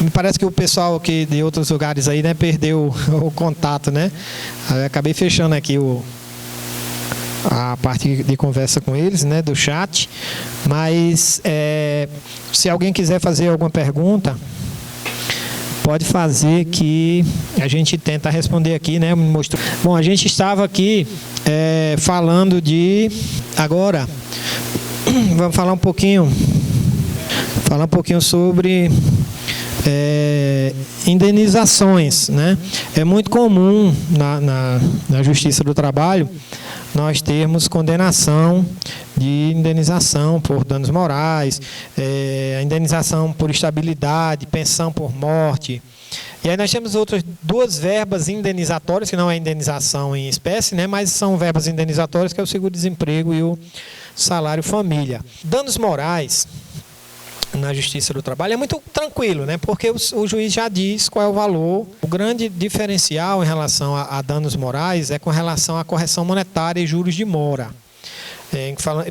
Me parece que o pessoal aqui de outros lugares aí, né, perdeu o contato, né? Eu acabei fechando aqui a parte de conversa com eles, né, do chat. Mas se alguém quiser fazer alguma pergunta, pode fazer que a gente tenta responder aqui, né? Bom, a gente estava aqui falando de... Agora, vamos falar um pouquinho sobre indenizações, né? É muito comum na Justiça do Trabalho nós termos condenação de indenização por danos morais, indenização por estabilidade, pensão por morte. E aí nós temos outras duas verbas indenizatórias, que não é indenização em espécie, né, mas são verbas indenizatórias, que é o seguro-desemprego e o salário-família. Danos morais na Justiça do Trabalho é muito tranquilo, né? Porque o juiz já diz qual é o valor. O grande diferencial em relação a danos morais é com relação à correção monetária e juros de mora.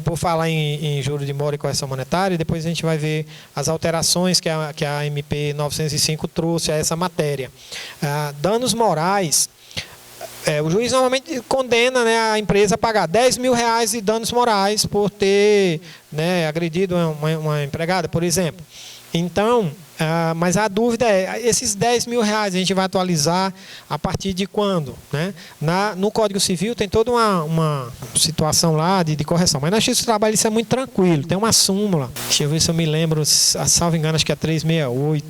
Por falar em juros de mora e correção monetária, depois a gente vai ver as alterações que a MP 905 trouxe a essa matéria. Danos morais, o juiz normalmente condena, né, a empresa a pagar R$10.000 de danos morais por ter, né, agredido uma empregada, por exemplo. Então, mas a dúvida é, esses R$10.000 a gente vai atualizar a partir de quando? Né? No Código Civil tem toda uma situação lá de correção, mas na Justiça do Trabalho isso é muito tranquilo, tem uma súmula, deixa eu ver se eu me lembro, salvo engano, acho que é 368,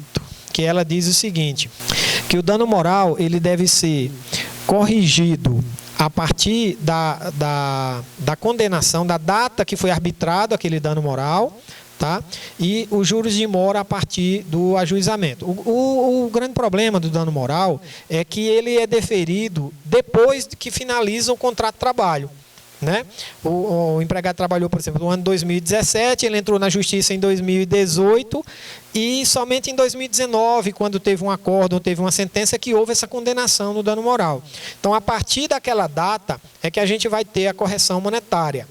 que ela diz o seguinte, que o dano moral ele deve ser corrigido a partir da condenação, da data que foi arbitrado aquele dano moral, tá? E os juros de mora a partir do ajuizamento. O grande problema do dano moral é que ele é deferido depois que finaliza o contrato de trabalho. Né? O empregado trabalhou, por exemplo, no ano 2017, ele entrou na justiça em 2018 e somente em 2019, quando teve um acordo, teve uma sentença, que houve essa condenação no dano moral. Então, a partir daquela data é que a gente vai ter a correção monetária.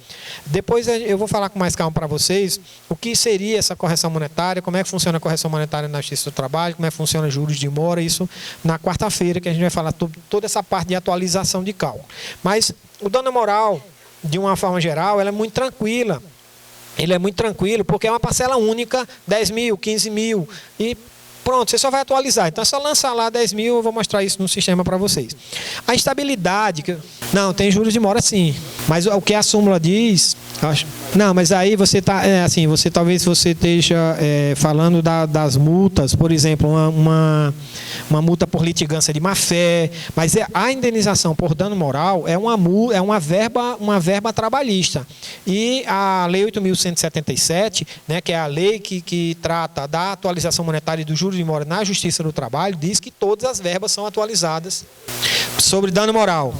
Depois eu vou falar com mais calma para vocês o que seria essa correção monetária, como é que funciona a correção monetária na Justiça do Trabalho, como é que funciona juros de mora, isso na quarta-feira, que a gente vai falar toda essa parte de atualização de cálculo. Mas o dano moral, de uma forma geral, ela é muito tranquila. Ele é muito tranquilo porque é uma parcela única, 10 mil, 15 mil, e pronto, você só vai atualizar. Então é só lançar lá 10 mil, eu vou mostrar isso no sistema para vocês. A estabilidade, não, tem juros de mora sim, mas o que a súmula diz, não, mas aí você está, assim, talvez você esteja falando das multas, por exemplo, uma multa por litigância de má-fé, mas a indenização por dano moral é uma verba trabalhista. E a Lei 8.177, né, que é a lei que trata da atualização monetária e do juros de mora na Justiça do Trabalho, diz que todas as verbas são atualizadas sobre dano moral.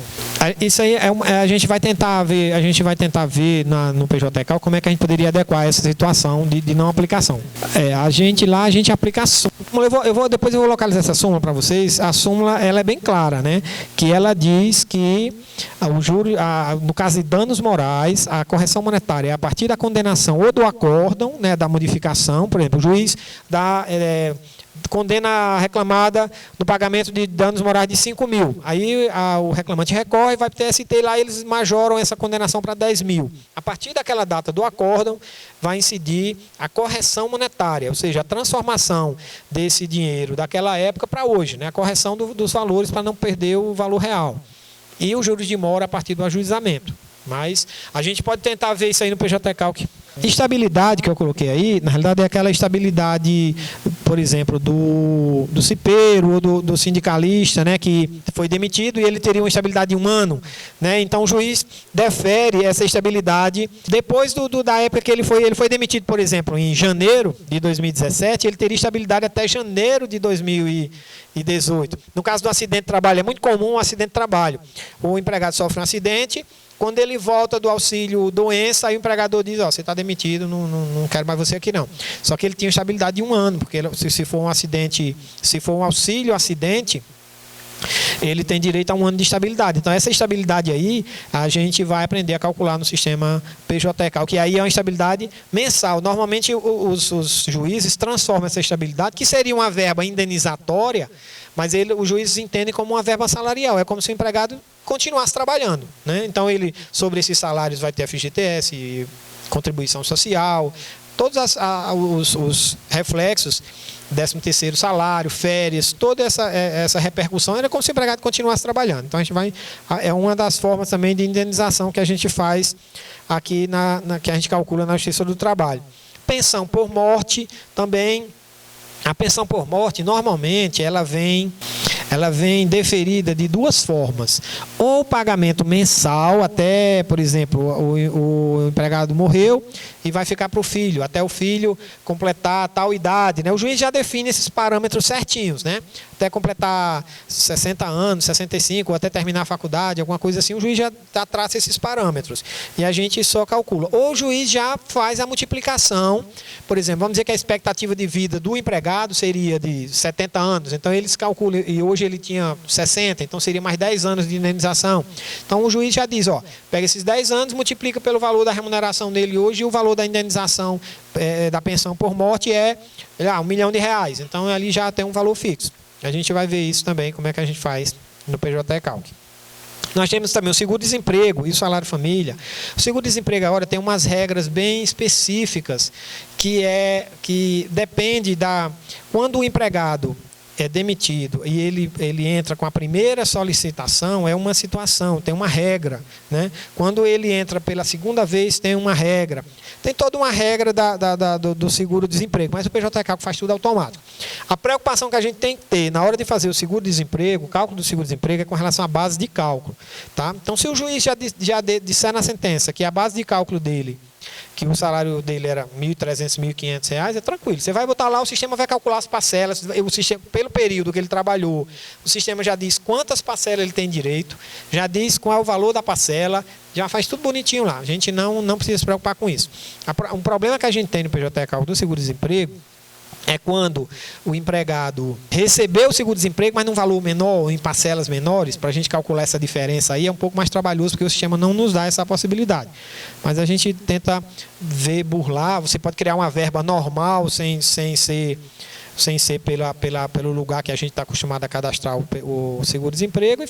Isso aí a gente vai tentar ver, no PJK como é que a gente poderia adequar essa situação de não aplicação. A gente aplica a súmula. Depois eu vou localizar essa súmula para vocês. A súmula ela é bem clara, né? Que ela diz que no caso de danos morais, a correção monetária é a partir da condenação ou do acórdão, né, da modificação. Por exemplo, o juiz condena a reclamada no pagamento de danos morais de 5 mil. Aí o reclamante recorre, vai para o TST e lá eles majoram essa condenação para 10 mil. A partir daquela data do acórdão, vai incidir a correção monetária, ou seja, a transformação desse dinheiro daquela época para hoje, né? A correção dos valores para não perder o valor real. E os juros de mora a partir do ajuizamento. Mas a gente pode tentar ver isso aí no PJCalc. Estabilidade que eu coloquei aí, na realidade é aquela estabilidade, por exemplo, do cipeiro ou do sindicalista, né, que foi demitido e ele teria uma estabilidade de 1 ano. Né? Então o juiz defere essa estabilidade depois da época que ele foi demitido, por exemplo, em janeiro de 2017, ele teria estabilidade até janeiro de 2018. No caso do acidente de trabalho, é muito comum um acidente de trabalho. O empregado sofre um acidente. Quando ele volta do auxílio doença, aí o empregador diz, você está demitido, não quero mais você aqui não. Só que ele tinha estabilidade de 1 ano, porque se for um acidente, se for um auxílio acidente, ele tem direito a 1 ano de estabilidade. Então, essa estabilidade aí, a gente vai aprender a calcular no sistema PJCal, que aí é uma estabilidade mensal. Normalmente, os juízes transformam essa estabilidade, que seria uma verba indenizatória, mas os juízes entendem como uma verba salarial. É como se o empregado continuasse trabalhando, né? Então, ele, sobre esses salários, vai ter FGTS, contribuição social, todos os reflexos, 13º salário, férias, toda essa repercussão era como se o empregado continuasse trabalhando. Então, é uma das formas também de indenização que a gente faz aqui, que a gente calcula na Justiça do Trabalho. Pensão por morte também. A pensão por morte, normalmente, ela vem deferida de 2 formas. Ou o pagamento mensal, até, por exemplo, o empregado morreu e vai ficar para o filho, até o filho completar tal idade, né? O juiz já define esses parâmetros certinhos, né? Até completar 60 anos, 65, ou até terminar a faculdade, alguma coisa assim, o juiz já traça esses parâmetros. E a gente só calcula. Ou o juiz já faz a multiplicação, por exemplo, vamos dizer que a expectativa de vida do empregado seria de 70 anos, então eles calculam, e hoje ele tinha 60, então seria mais 10 anos de indenização. Então o juiz já diz, pega esses 10 anos, multiplica pelo valor da remuneração dele hoje, e o valor da indenização da pensão por morte é R$1 milhão. Então ali já tem um valor fixo. A gente vai ver isso também, como é que a gente faz no PJCalc. Nós temos também o seguro-desemprego e o salário-família. O seguro-desemprego agora tem umas regras bem específicas, que depende quando o empregado é demitido e ele entra com a primeira solicitação, é uma situação, tem uma regra, né? Quando ele entra pela segunda vez, tem uma regra. Tem toda uma regra do seguro-desemprego, mas o PJCalc faz tudo automático. A preocupação que a gente tem que ter na hora de fazer o seguro-desemprego, o cálculo do seguro-desemprego é com relação à base de cálculo, tá? Então, se o juiz já disser na sentença que a base de cálculo dele, que o salário dele era R$ 1.300, R$ 1.500, é tranquilo. Você vai botar lá, o sistema vai calcular as parcelas, pelo período que ele trabalhou, o sistema já diz quantas parcelas ele tem direito, já diz qual é o valor da parcela, já faz tudo bonitinho lá. A gente não precisa se preocupar com isso. Um problema que a gente tem no PJCalc do seguro-desemprego é quando o empregado recebeu o seguro-desemprego, mas num valor menor, em parcelas menores, para a gente calcular essa diferença aí é um pouco mais trabalhoso, porque o sistema não nos dá essa possibilidade. Mas a gente tenta burlar, você pode criar uma verba normal, sem ser pelo lugar que a gente está acostumado a cadastrar o seguro-desemprego e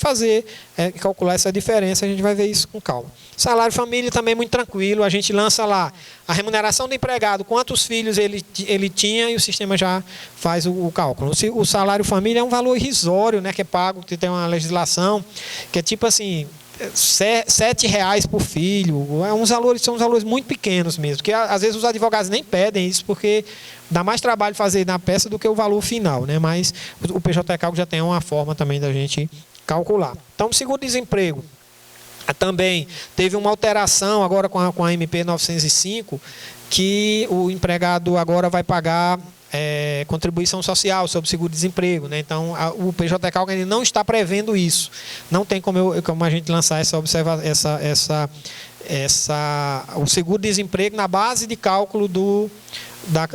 calcular essa diferença, a gente vai ver isso com calma. Salário família também é muito tranquilo, a gente lança lá a remuneração do empregado, quantos filhos ele tinha e o sistema já faz o cálculo. O salário família é um valor irrisório, né, que é pago, que tem uma legislação que é tipo assim, R$7 por filho, são uns valores muito pequenos mesmo, que às vezes os advogados nem pedem isso, porque dá mais trabalho fazer na peça do que o valor final, né? Mas o PJCalc já tem uma forma também da gente calcular. Então, o seguro-desemprego também teve uma alteração agora com a MP 905, que o empregado agora vai pagar contribuição social sobre seguro-desemprego, né? Então, o PJCalc ele não está prevendo isso. Não tem como a gente lançar o seguro-desemprego na base de cálculo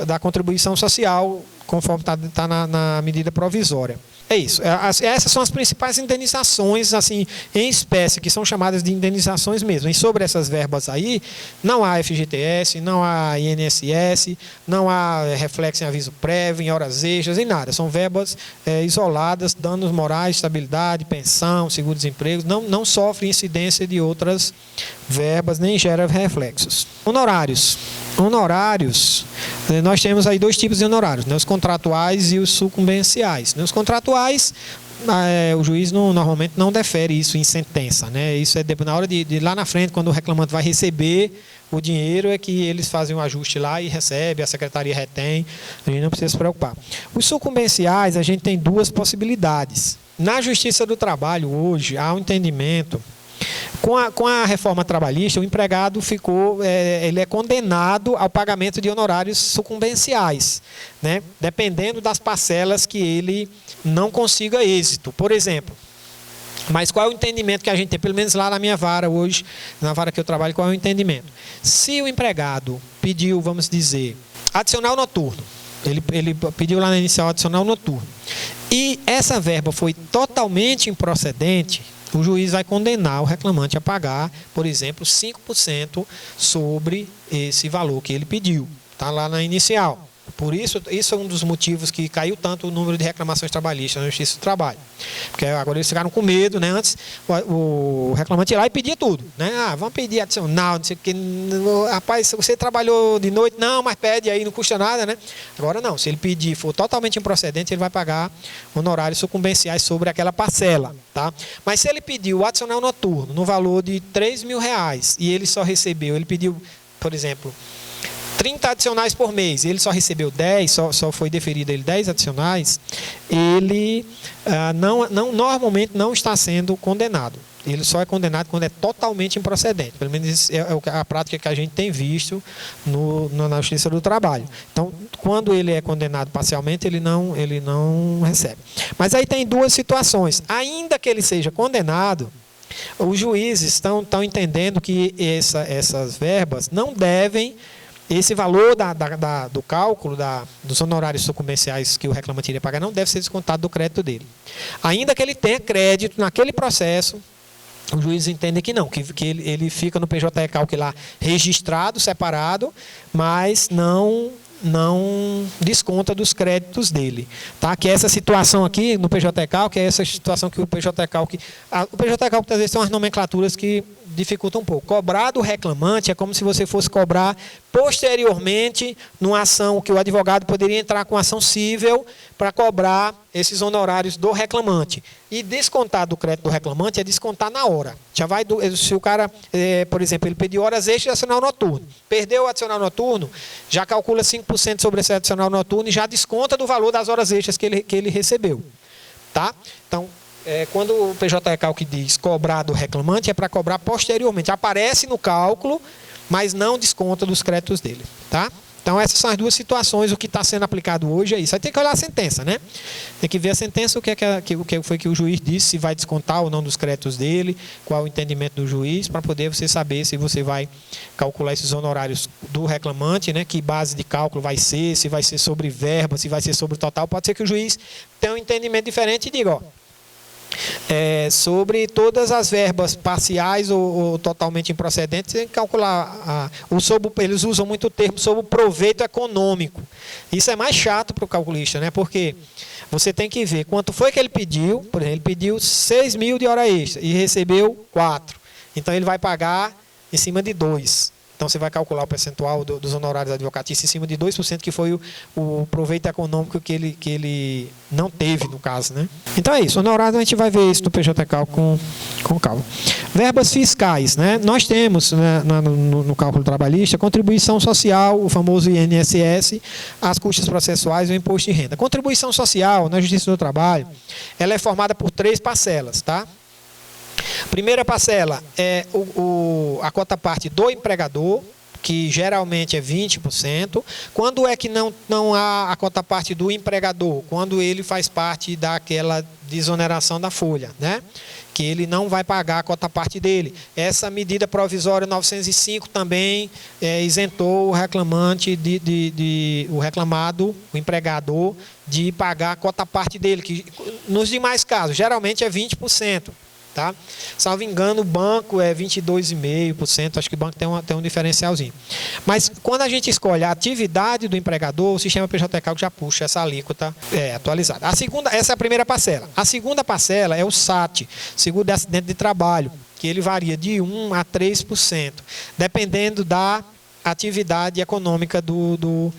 da contribuição social, conforme está na medida provisória. É isso. Essas são as principais indenizações, assim, em espécie, que são chamadas de indenizações mesmo. E sobre essas verbas aí, não há FGTS, não há INSS, não há reflexo em aviso prévio, em horas extras, em nada. São verbas isoladas, danos morais, estabilidade, pensão, seguro-desemprego. Não sofre incidência de outras verbas, nem gera reflexos. Honorários, nós temos aí 2 tipos de honorários, né? Os contratuais e os sucumbenciais. Os contratuais, o juiz normalmente não defere isso em sentença, né? Isso é na hora de lá na frente, quando o reclamante vai receber o dinheiro, é que eles fazem um ajuste lá e recebe, a secretaria retém, a gente não precisa se preocupar. Os sucumbenciais, a gente tem 2 possibilidades. Na Justiça do Trabalho, hoje, há um entendimento. Com a reforma trabalhista, o empregado ele é condenado ao pagamento de honorários sucumbenciais, né? Dependendo das parcelas que ele não consiga êxito. Por exemplo, mas qual é o entendimento que a gente tem? Pelo menos lá na minha vara hoje, na vara que eu trabalho, qual é o entendimento? Se o empregado pediu, vamos dizer, adicional noturno, ele pediu lá na inicial adicional noturno, e essa verba foi totalmente improcedente, o juiz vai condenar o reclamante a pagar, por exemplo, 5% sobre esse valor que ele pediu. Está lá na inicial. Por isso é um dos motivos que caiu tanto o número de reclamações trabalhistas na Justiça do Trabalho. Porque agora eles ficaram com medo, né? Antes o reclamante ia lá e pedia tudo, né? Vamos pedir adicional, não sei o que. Rapaz, você trabalhou de noite, não, mas pede aí, não custa nada, né? Agora não, se ele pedir for totalmente improcedente, ele vai pagar honorários sucumbenciais sobre aquela parcela, tá? Mas se ele pediu o adicional noturno no valor de R$3.000 e ele só recebeu, ele pediu, por exemplo, 30 adicionais por mês, ele só recebeu 10, só foi deferido ele 10 adicionais, ele normalmente não está sendo condenado. Ele só é condenado quando é totalmente improcedente. Pelo menos é a prática que a gente tem visto na Justiça do Trabalho. Então, quando ele é condenado parcialmente, ele não recebe. Mas aí tem duas situações. Ainda que ele seja condenado, os juízes estão entendendo que essas verbas não devem. Esse valor do cálculo dos honorários sucumbenciais que o reclamante iria pagar não deve ser descontado do crédito dele. Ainda que ele tenha crédito naquele processo, os juízes entendem que não, que ele fica no PJ Cálculo lá registrado, separado, mas não desconta dos créditos dele. Tá? Que essa situação aqui no PJ Cálculo, que é essa situação que o PJ Cálculo... O PJ Cálculo às vezes tem umas nomenclaturas que dificultam um pouco. Cobrar do reclamante é como se você fosse cobrar posteriormente numa ação que o advogado poderia entrar com ação cível para cobrar esses honorários do reclamante. E descontar do crédito do reclamante é descontar na hora. Já vai se o cara, por exemplo, ele pediu horas extras de adicional noturno. Perdeu o adicional noturno, já calcula 5% sobre esse adicional noturno e já desconta do valor das horas extras que ele recebeu. Tá? Então, quando o PJ Cálculo diz cobrar do reclamante, é para cobrar posteriormente. Aparece no cálculo, mas não desconta dos créditos dele. Tá? Então, essas são as duas situações. O que está sendo aplicado hoje é isso. Aí tem que olhar a sentença, né? Tem que ver a sentença, o que foi que o juiz disse, se vai descontar ou não dos créditos dele, qual o entendimento do juiz, para poder você saber se você vai calcular esses honorários do reclamante, né? Que base de cálculo vai ser, se vai ser sobre verba, se vai ser sobre total. Pode ser que o juiz tenha um entendimento diferente e diga, ó, sobre todas as verbas parciais ou totalmente improcedentes, tem que calcular eles usam muito o termo sobre o proveito econômico. Isso é mais chato para o calculista, né? Porque você tem que ver quanto foi que ele pediu. Por exemplo, ele pediu 6.000 de hora extra e recebeu 4. Então ele vai pagar em cima de 2. Então, você vai calcular o percentual dos honorários advocatícios em cima de 2%, que foi o proveito econômico que ele não teve, no caso, né? Então, é isso. Honorário, a gente vai ver isso no PJ Cálculo com calma. Verbas fiscais, né? Nós temos, né, no cálculo trabalhista, contribuição social, o famoso INSS, as custas processuais e o imposto de renda. Contribuição social, na Justiça do Trabalho, ela é formada por 3 parcelas, tá? Primeira parcela é a cota-parte do empregador, que geralmente é 20%. Quando é que não há a cota-parte do empregador? Quando ele faz parte daquela desoneração da folha, né? Que ele não vai pagar a cota-parte dele. Essa medida provisória 905 também isentou o reclamante, o reclamado, o empregador, de pagar a cota-parte dele, que nos demais casos, geralmente é 20%. Tá? Salvo engano, o banco é 22,5%, acho que o banco tem um diferencialzinho. Mas quando a gente escolhe a atividade do empregador, o sistema PJ Cálculo já puxa essa alíquota atualizada. Essa é a primeira parcela. A segunda parcela é o SAT, seguro de acidente de trabalho, que ele varia de 1% a 3%, dependendo da atividade econômica do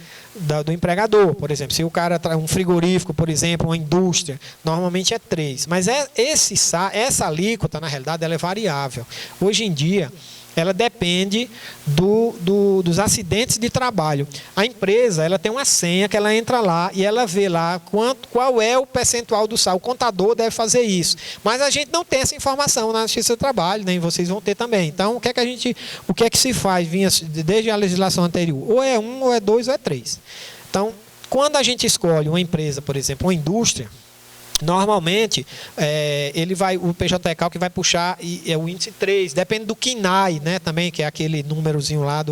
empregador. Por exemplo, se o cara traz um frigorífico, por exemplo, uma indústria, normalmente é 3%. Mas essa alíquota, na realidade, ela é variável. Hoje em dia, ela depende dos acidentes de trabalho. A empresa, ela tem uma senha que ela entra lá e ela vê lá qual é o percentual do saldo. O contador deve fazer isso. Mas a gente não tem essa informação na Justiça do Trabalho, nem vocês vão ter também. Então, o que é que se faz desde a legislação anterior? Ou é 1, ou é 2, ou é 3. Então, quando a gente escolhe uma empresa, por exemplo, uma indústria, normalmente, o PJ Cálculo vai puxar o índice 3, depende do KINAI, né, também, que é aquele númerozinho lá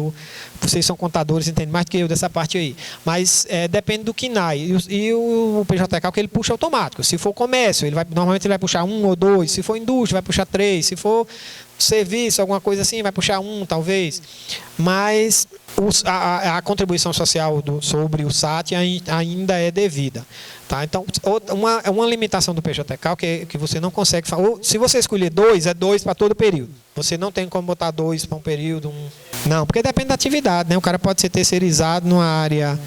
vocês são contadores, entendem mais do que eu dessa parte aí. Mas depende do KNAI. E o PJ Cálculo ele puxa automático. Se for comércio, normalmente ele vai puxar 1 ou 2. Se for indústria, vai puxar 3. Se for serviço, alguma coisa assim, vai puxar 1, talvez. Mas a contribuição social sobre o SAT ainda é devida. Tá? Então, uma limitação do PJ-CAL que você não consegue... Se você escolher 2, é 2 para todo o período. Você não tem como botar 2 para um período. Não, porque depende da atividade. Né? O cara pode ser terceirizado numa área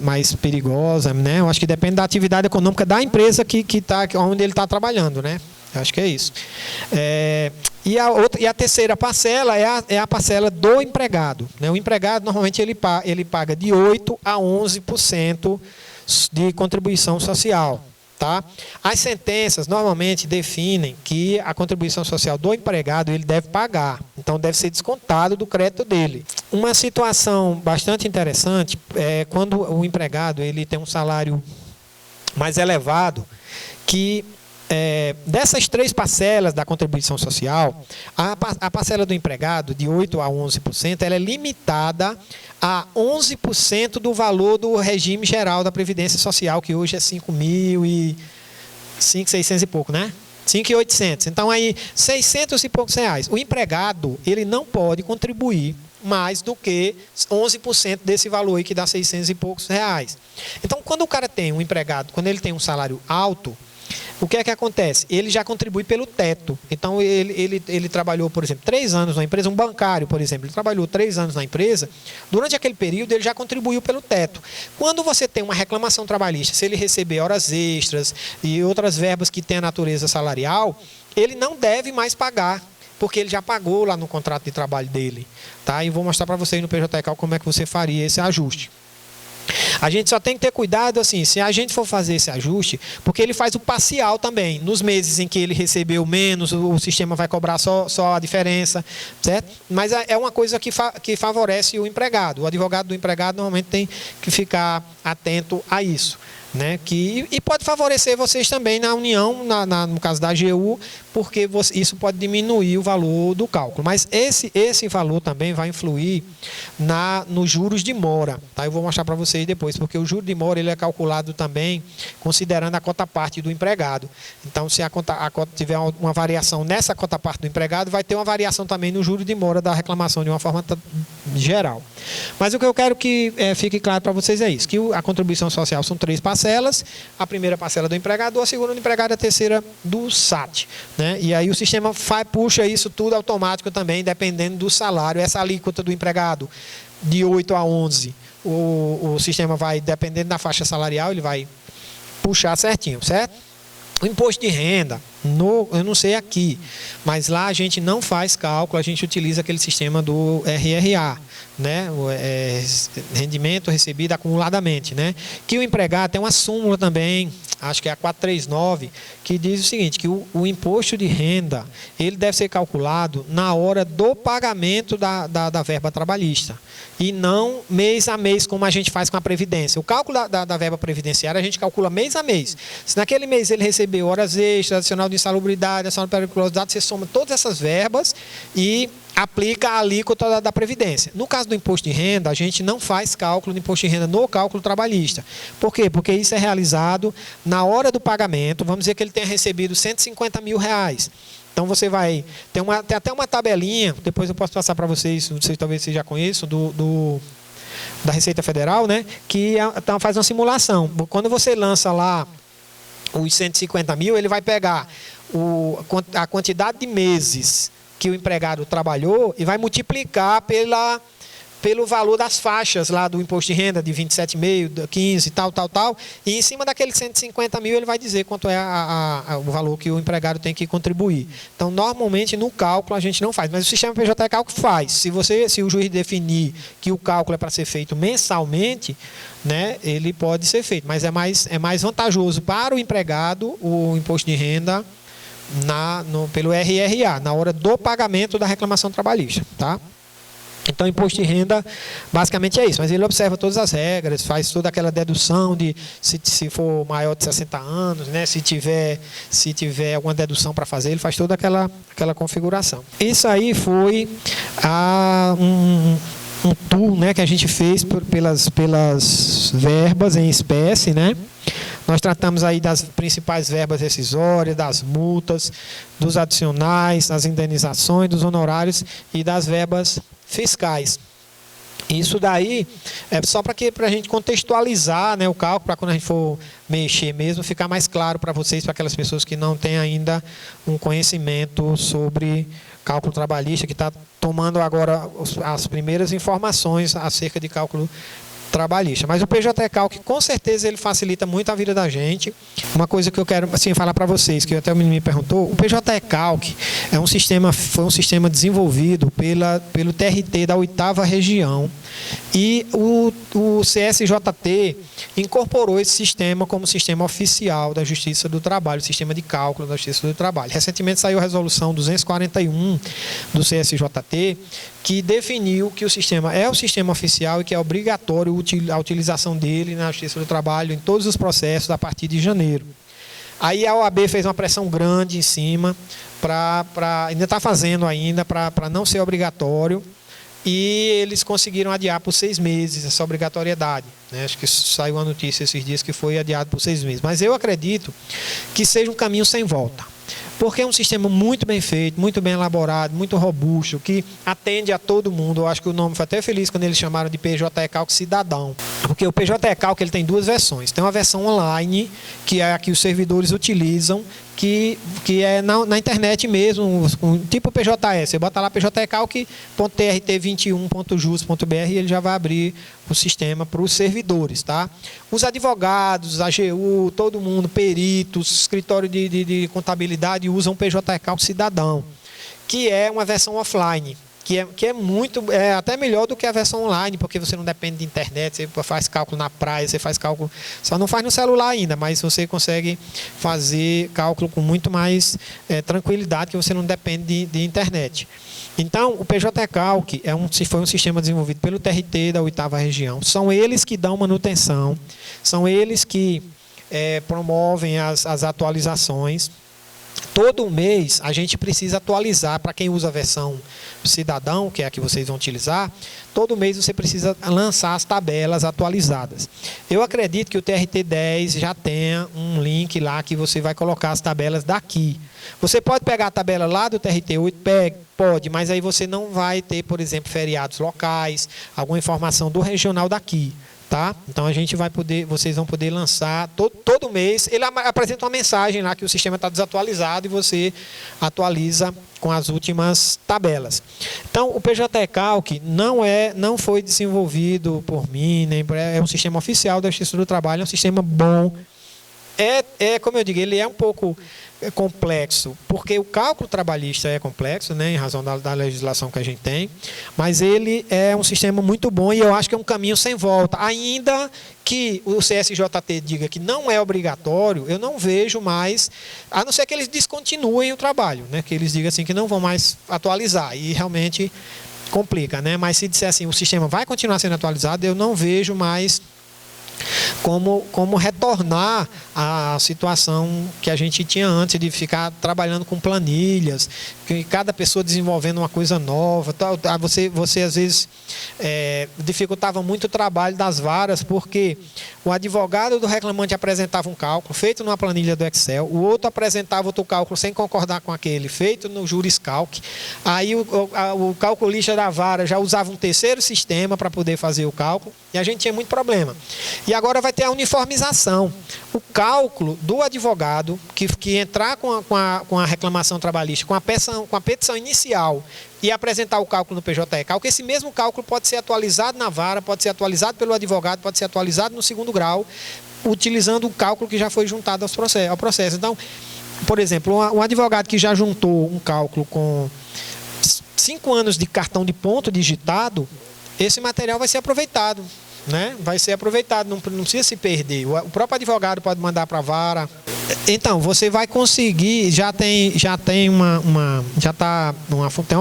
mais perigosa. Né? Eu acho que depende da atividade econômica da empresa onde ele está trabalhando. Né? Eu acho que é isso. E a terceira parcela é a parcela do empregado. Né? O empregado, normalmente, ele paga de 8% a 11% de contribuição social. Tá? As sentenças, normalmente, definem que a contribuição social do empregado ele deve pagar. Então, deve ser descontado do crédito dele. Uma situação bastante interessante é quando o empregado ele tem um salário mais elevado, que... dessas 3 parcelas da contribuição social, a parcela do empregado, de 8% a 11%, ela é limitada a 11% do valor do regime geral da Previdência Social, que hoje é 5.600 e pouco, né? 5.800. Então, aí, 600 e poucos reais. O empregado, ele não pode contribuir mais do que 11% desse valor aí, que dá 600 e poucos reais. Então, quando o cara tem um empregado, quando ele tem um salário alto, o que é que acontece? Ele já contribui pelo teto. Então, ele trabalhou, por exemplo, 3 anos na empresa, um bancário, por exemplo, ele trabalhou 3 anos na empresa, durante aquele período ele já contribuiu pelo teto. Quando você tem uma reclamação trabalhista, se ele receber horas extras e outras verbas que têm a natureza salarial, ele não deve mais pagar, porque ele já pagou lá no contrato de trabalho dele. Tá? E vou mostrar para vocês no PJ-CAL como é que você faria esse ajuste. A gente só tem que ter cuidado, assim, se a gente for fazer esse ajuste, porque ele faz o parcial também. Nos meses em que ele recebeu menos, o sistema vai cobrar só a diferença, certo? Mas é uma coisa que favorece o empregado. O advogado do empregado normalmente tem que ficar atento a isso. Né? E pode favorecer vocês também na união, no caso da AGU, porque isso pode diminuir o valor do cálculo. Mas esse valor também vai influir nos juros de mora. Tá? Eu vou mostrar para vocês depois, porque o juro de mora ele é calculado também considerando a cota-parte do empregado. Então, se a cota tiver uma variação nessa cota-parte do empregado, vai ter uma variação também no juro de mora da reclamação, de uma forma geral. Mas o que eu quero que fique claro para vocês é isso, que a contribuição social são 3 parcelas, a primeira parcela do empregado, a segunda do empregado e a terceira do SAT. Né? E aí o sistema puxa isso tudo automático também, dependendo do salário. Essa alíquota do empregado de 8 a 11, o sistema vai, dependendo da faixa salarial, ele vai puxar certinho, certo? O imposto de renda, eu não sei aqui, mas lá a gente não faz cálculo, a gente utiliza aquele sistema do RRA, né? Rendimento recebido acumuladamente, né? Que o empregado tem uma súmula também, acho que é a 439, que diz o seguinte, que o imposto de renda, ele deve ser calculado na hora do pagamento da verba trabalhista, e não mês a mês, como a gente faz com a Previdência. O cálculo da verba previdenciária, a gente calcula mês a mês. Se naquele mês ele recebeu horas extras, adicional de insalubridade, adicional de periculosidade, você soma todas essas verbas e aplica a alíquota da Previdência. No caso do imposto de renda, a gente não faz cálculo do imposto de renda no cálculo trabalhista. Por quê? Porque isso é realizado na hora do pagamento. Vamos dizer que ele tenha recebido 150 mil reais. Então, você vai... Tem até uma tabelinha, depois eu posso passar para vocês, não sei, talvez vocês já conheçam, da Receita Federal, né? Que faz uma simulação. Quando você lança lá os 150 mil, ele vai pegar a quantidade de meses que o empregado trabalhou e vai multiplicar pelo valor das faixas lá do imposto de renda de 27,5, 15, tal. E em cima daqueles 150 mil ele vai dizer quanto é o valor que o empregado tem que contribuir. Então, normalmente, no cálculo a gente não faz, mas o sistema PJ Cálculo faz. Se o juiz definir que o cálculo é para ser feito mensalmente, né, ele pode ser feito, mas é mais vantajoso para o empregado o imposto de renda pelo RRA, na hora do pagamento da reclamação trabalhista, tá? Então, o imposto de renda, basicamente é isso. Mas ele observa todas as regras, faz toda aquela dedução de se for maior de 60 anos, né? Se tiver alguma dedução para fazer, ele faz toda aquela configuração. Isso aí foi um tool, né, que a gente fez pelas verbas em espécie, né? Nós tratamos aí das principais verbas rescisórias, das multas, dos adicionais, das indenizações, dos honorários e das verbas fiscais. Isso daí é só para a gente contextualizar, né, o cálculo, para quando a gente for mexer mesmo, ficar mais claro para vocês, para aquelas pessoas que não têm ainda um conhecimento sobre cálculo trabalhista, que está tomando agora as primeiras informações acerca de cálculo trabalhista. Mas o PJ-Calc, com certeza, ele facilita muito a vida da gente. Uma coisa que eu quero assim, falar para vocês, que até o menino me perguntou, o PJ-Calc foi um sistema desenvolvido pelo TRT da 8ª região, e o CSJT incorporou esse sistema como sistema oficial da Justiça do Trabalho, sistema de cálculo da Justiça do Trabalho. Recentemente saiu a resolução 241 do CSJT, que definiu que o sistema é o sistema oficial e que é obrigatório a utilização dele na Justiça do Trabalho em todos os processos a partir de janeiro. Aí a OAB fez uma pressão grande em cima, ainda está fazendo ainda, para não ser obrigatório, e eles conseguiram adiar por 6 meses essa obrigatoriedade, né? Acho que saiu a notícia esses dias que foi adiado por 6 meses. Mas eu acredito que seja um caminho sem volta, porque é um sistema muito bem feito, muito bem elaborado, muito robusto, que atende a todo mundo. Eu acho que o nome foi até feliz quando eles chamaram de PJ-Calc Cidadão, porque o PJ-Calc ele tem 2 versões. Tem uma versão online, que é a que os servidores utilizam, que é na internet mesmo, tipo PJE. Você bota lá pjcalc.trt21.jus.br e ele já vai abrir o sistema para os servidores, tá? Os advogados, AGU, todo mundo, peritos, escritório de contabilidade usam o PJ-Calc Cidadão, que é uma versão offline, que é muito, até melhor do que a versão online, porque você não depende de internet, você faz cálculo na praia, você faz cálculo, só não faz no celular ainda, mas você consegue fazer cálculo com muito mais tranquilidade, que você não depende de internet. Então, o PJ-Calc foi um sistema desenvolvido pelo TRT da 8ª região. São eles que dão manutenção, são eles que promovem as atualizações. Todo mês a gente precisa atualizar, para quem usa a versão cidadão, que é a que vocês vão utilizar, todo mês você precisa lançar as tabelas atualizadas. Eu acredito que o TRT10 já tenha um link lá que você vai colocar as tabelas daqui. Você pode pegar a tabela lá do TRT8, pode, mas aí você não vai ter, por exemplo, feriados locais, alguma informação do regional daqui. Tá? Então vocês vão poder lançar todo mês. Ele apresenta uma mensagem lá que o sistema está desatualizado e você atualiza com as últimas tabelas. Então, o PJ-Calc não foi desenvolvido por mim, é um sistema oficial da Justiça do Trabalho, é um sistema bom. Como eu digo, ele é um pouco complexo, porque o cálculo trabalhista é complexo, né, em razão da legislação que a gente tem, mas ele é um sistema muito bom e eu acho que é um caminho sem volta. Ainda que o CSJT diga que não é obrigatório, eu não vejo mais, a não ser que eles descontinuem o trabalho, né, que eles digam assim que não vão mais atualizar, e realmente complica, né? Mas se disser assim, o sistema vai continuar sendo atualizado, eu não vejo mais como retornar à situação que a gente tinha antes, de ficar trabalhando com planilhas, que cada pessoa desenvolvendo uma coisa nova. Você às vezes dificultava muito o trabalho das varas, porque o advogado do reclamante apresentava um cálculo feito numa planilha do Excel, o outro apresentava outro cálculo sem concordar com aquele, feito no Juriscalc. Aí o calculista da vara já usava um terceiro sistema para poder fazer o cálculo, e a gente tinha muito problema. E agora vai ter a uniformização. O cálculo do advogado que entrar com a reclamação trabalhista, com a petição inicial e apresentar o cálculo no PJ-Calc, esse mesmo cálculo pode ser atualizado na vara, pode ser atualizado pelo advogado, pode ser atualizado no 2º grau, utilizando o cálculo que já foi juntado ao processo. Então, por exemplo, um advogado que já juntou um cálculo com 5 anos de cartão de ponto digitado, esse material vai ser aproveitado, né? Vai ser aproveitado, não precisa se perder. O próprio advogado pode mandar para a vara. Então, você vai conseguir, tem uma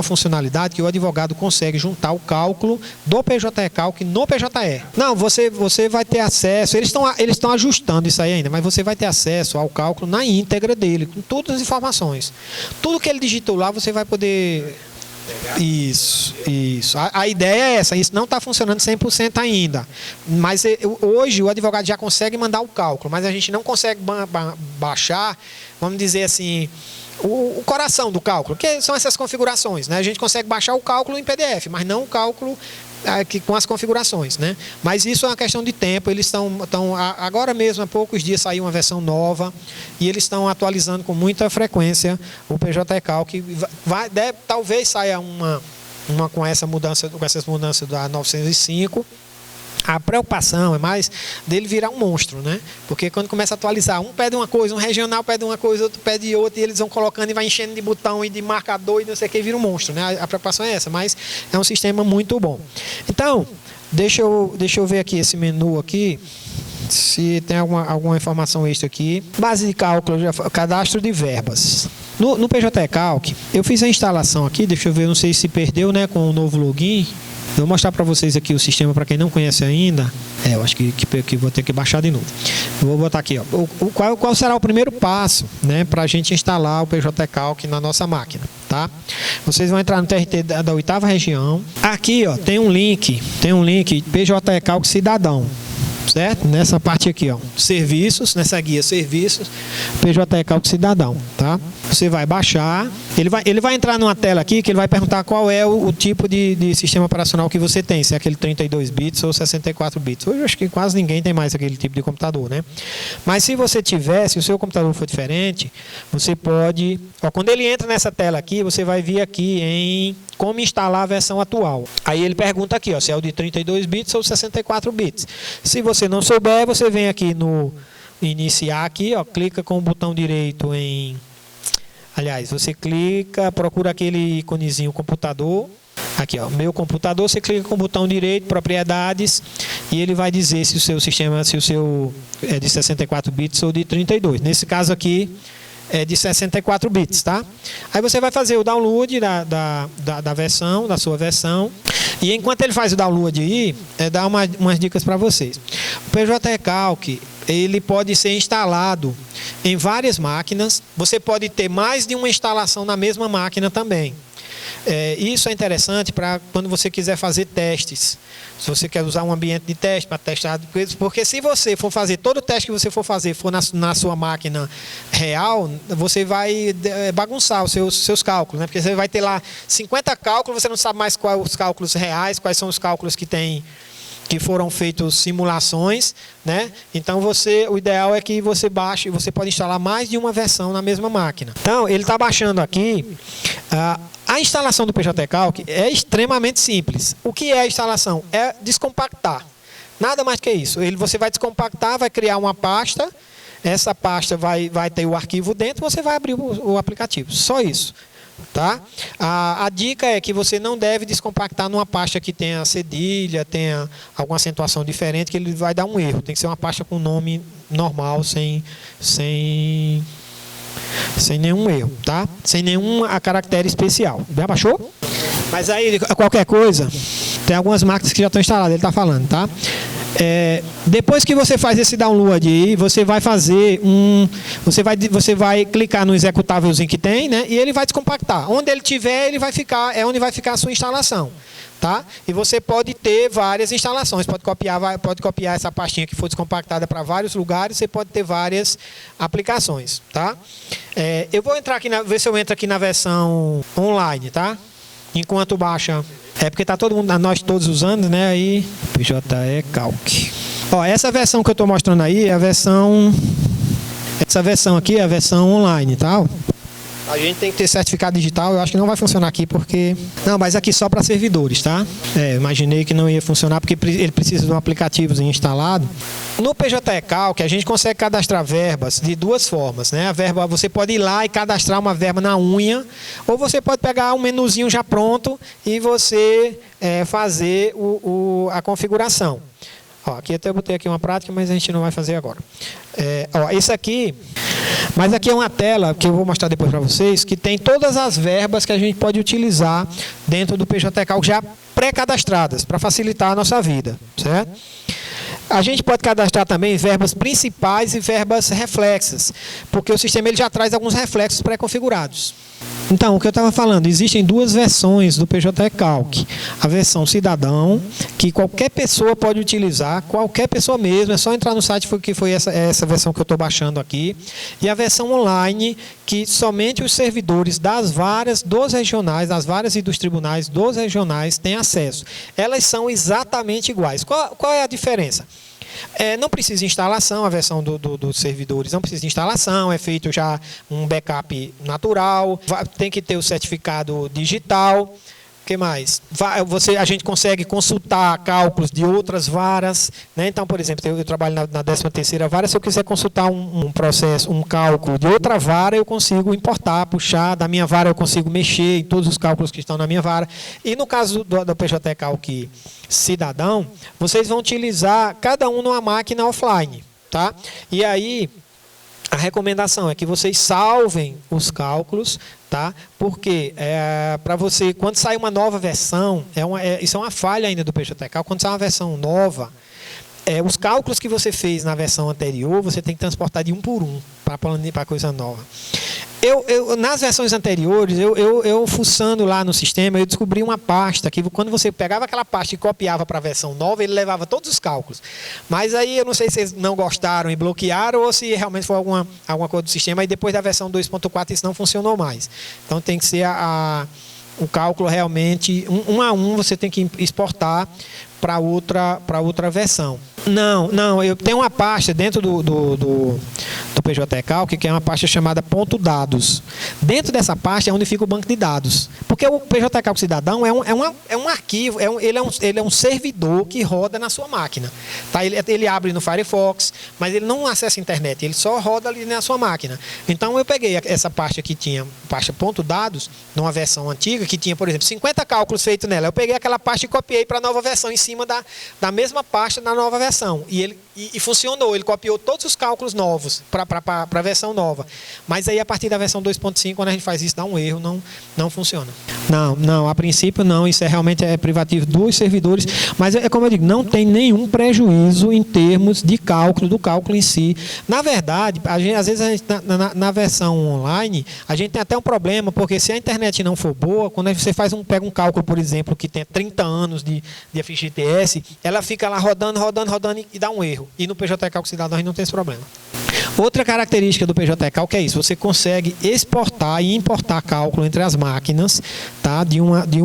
funcionalidade que o advogado consegue juntar o cálculo do PJ-Calc no PJE. Não, você vai ter acesso, eles estão ajustando isso aí ainda, mas você vai ter acesso ao cálculo na íntegra dele, com todas as informações. Tudo que ele digitou lá, você vai poder Isso. A ideia é essa, isso não está funcionando 100% ainda. Mas hoje o advogado já consegue mandar o cálculo, mas a gente não consegue baixar, vamos dizer assim, o coração do cálculo, que são essas configurações, né? A gente consegue baixar o cálculo em PDF, mas não o cálculo com as configurações, né? Mas isso é uma questão de tempo. Eles estão agora mesmo, há poucos dias saiu uma versão nova e eles estão atualizando com muita frequência o PJCalc. Talvez saia uma com essas mudanças da 905. A preocupação é mais dele virar um monstro, né? Porque quando começa a atualizar, um pede uma coisa, um regional pede uma coisa, outro pede outra, e eles vão colocando e vai enchendo de botão e de marcador e não sei o que, vira um monstro, né? A preocupação é essa, mas é um sistema muito bom. Então, deixa eu ver aqui esse menu aqui, se tem alguma informação extra aqui. Base de cálculo, cadastro de verbas. No PJCalc, eu fiz a instalação aqui, deixa eu ver, não sei se perdeu, né, com o novo login. Eu vou mostrar para vocês aqui o sistema, para quem não conhece ainda. Eu acho que vou ter que baixar de novo. Eu vou botar aqui, ó, qual será o primeiro passo, né, para a gente instalar o PJCalc na nossa máquina, tá? Vocês vão entrar no TRT da 8ª região. Aqui, ó, tem um link PJCalc Cidadão. Certo? Nessa parte aqui, ó, serviços, nessa guia serviços, PJCalc Cidadão, tá? Você vai baixar, ele vai entrar numa tela aqui que ele vai perguntar qual é o tipo de sistema operacional que você tem, se é aquele 32 bits ou 64 bits. Hoje eu acho que quase ninguém tem mais aquele tipo de computador, né? Mas se você tiver, se o seu computador for diferente, você pode, ó, quando ele entra nessa tela aqui, você vai vir aqui em como instalar a versão atual. Aí ele pergunta aqui, ó, se é o de 32 bits ou 64 bits. Se você não souber, você vem aqui no iniciar aqui, ó, clica com o botão direito em... Aliás, você clica, procura aquele iconezinho computador. Aqui, ó, meu computador, você clica com o botão direito, propriedades, e ele vai dizer se o seu sistema, se o seu é de 64 bits ou de 32. Nesse caso aqui, é de 64 bits, tá? Aí você vai fazer o download da versão, da sua versão. E enquanto ele faz o download aí, dá umas dicas para vocês. O PJCalc, ele pode ser instalado em várias máquinas. Você pode ter mais de uma instalação na mesma máquina também. Isso é interessante para quando você quiser fazer testes. Se você quer usar um ambiente de teste para testar, porque se você for fazer, todo o teste que você for fazer for na sua máquina real, você vai bagunçar os seus cálculos, né? Porque você vai ter lá 50 cálculos, você não sabe mais quais os cálculos reais, quais são os cálculos que foram feitos simulações, né? Então o ideal é que você baixe, você pode instalar mais de uma versão na mesma máquina. Então ele está baixando aqui. A instalação do PJCalc é extremamente simples. O que é a instalação? É descompactar. Nada mais que isso. Você vai descompactar, vai criar uma pasta. Essa pasta vai ter o arquivo dentro, você vai abrir o aplicativo. Só isso. Tá? A dica é que você não deve descompactar numa pasta que tenha cedilha, tenha alguma acentuação diferente, que ele vai dar um erro. Tem que ser uma pasta com nome normal, sem nenhum erro, tá? Sem nenhum caractere especial. Já baixou? Mas aí, qualquer coisa, tem algumas máquinas que já estão instaladas, ele está falando, tá? Depois que você faz esse download aí, você vai fazer você vai clicar no executávelzinho que tem, né? E ele vai descompactar. Onde ele tiver, ele vai ficar, é onde vai ficar a sua instalação. Tá? E você pode ter várias instalações, pode copiar essa pastinha que for descompactada para vários lugares, você pode ter várias aplicações, tá? Eu vou entrar aqui, ver se eu entro aqui na versão online, tá? Enquanto baixa, porque tá todo mundo, nós todos usando, né? Aí, PJCalc. Ó, essa versão que eu estou mostrando aí é a versão, essa versão aqui é a versão online, tá? A gente tem que ter certificado digital, eu acho que não vai funcionar aqui porque... Não, mas aqui só para servidores, tá? Imaginei que não ia funcionar porque ele precisa de um aplicativo instalado. No PJCalc, a gente consegue cadastrar verbas de duas formas, né? A verba, você pode ir lá e cadastrar uma verba na unha, ou você pode pegar um menuzinho já pronto e você fazer a configuração. Ó, aqui até eu botei aqui uma prática, mas a gente não vai fazer agora. Esse aqui... Mas aqui é uma tela que eu vou mostrar depois para vocês, que tem todas as verbas que a gente pode utilizar dentro do PJCalc já pré-cadastradas, para facilitar a nossa vida, certo? A gente pode cadastrar também verbas principais e verbas reflexas, porque o sistema ele já traz alguns reflexos pré-configurados. Então, o que eu estava falando, existem duas versões do PJ Calc. A versão cidadão, que qualquer pessoa pode utilizar, qualquer pessoa mesmo, é só entrar no site que foi essa versão que eu estou baixando aqui. E a versão online, que somente os servidores das varas dos regionais, das varas e dos tribunais dos regionais têm acesso. Elas são exatamente iguais. Qual é a diferença? Não precisa de instalação, a versão dos servidores não precisa de instalação, é feito já um backup natural, tem que ter o certificado digital. O que mais? A gente consegue consultar cálculos de outras varas, né? Então, por exemplo, eu trabalho na 13ª vara, se eu quiser consultar um processo, um cálculo de outra vara, eu consigo importar, puxar, da minha vara eu consigo mexer em todos os cálculos que estão na minha vara. E no caso do PJ Calc cidadão, vocês vão utilizar cada um numa máquina offline, tá? E aí, a recomendação é que vocês salvem os cálculos, tá? Porque para você, quando sai uma nova versão, isso é uma falha ainda do PJ Calc, quando sai uma versão nova, os cálculos que você fez na versão anterior, você tem que transportar de um por um para a coisa nova. Nas versões anteriores, eu fuçando lá no sistema, eu descobri uma pasta que quando você pegava aquela pasta e copiava para a versão nova, ele levava todos os cálculos. Mas aí eu não sei se eles não gostaram e bloquearam ou se realmente foi alguma coisa do sistema. E depois da versão 2.4 isso não funcionou mais. Então tem que ser o cálculo realmente, um a um, você tem que exportar para outra versão. Não, eu tenho uma pasta dentro do PJ Calc, que é uma pasta chamada ponto dados. Dentro dessa pasta é onde fica o banco de dados. Porque o PJ Calc cidadão é um arquivo, ele é um servidor que roda na sua máquina. Tá? Ele abre no Firefox, mas ele não acessa a internet, ele só roda ali na sua máquina. Então eu peguei essa pasta que tinha, pasta ponto dados, numa versão antiga, que tinha, por exemplo, 50 cálculos feitos nela. Eu peguei aquela pasta e copiei para a nova versão, em cima da mesma pasta na nova versão. E funcionou, ele copiou todos os cálculos novos para a versão nova. Mas aí a partir da versão 2.5, quando a gente faz isso, dá um erro, não funciona. Não, a princípio não, isso realmente é privativo dos servidores, mas como eu digo, não tem nenhum prejuízo em termos de cálculo, do cálculo em si. Na verdade, às vezes na versão online, a gente tem até um problema, porque se a internet não for boa, quando você pega um cálculo, por exemplo, que tem 30 anos de FGTS, ela fica lá rodando e dá um erro. E no PJ Calc cidadão a gente não tem esse problema. Outra característica do PJ Calc é isso, você consegue exportar e importar cálculo entre as máquinas, tá?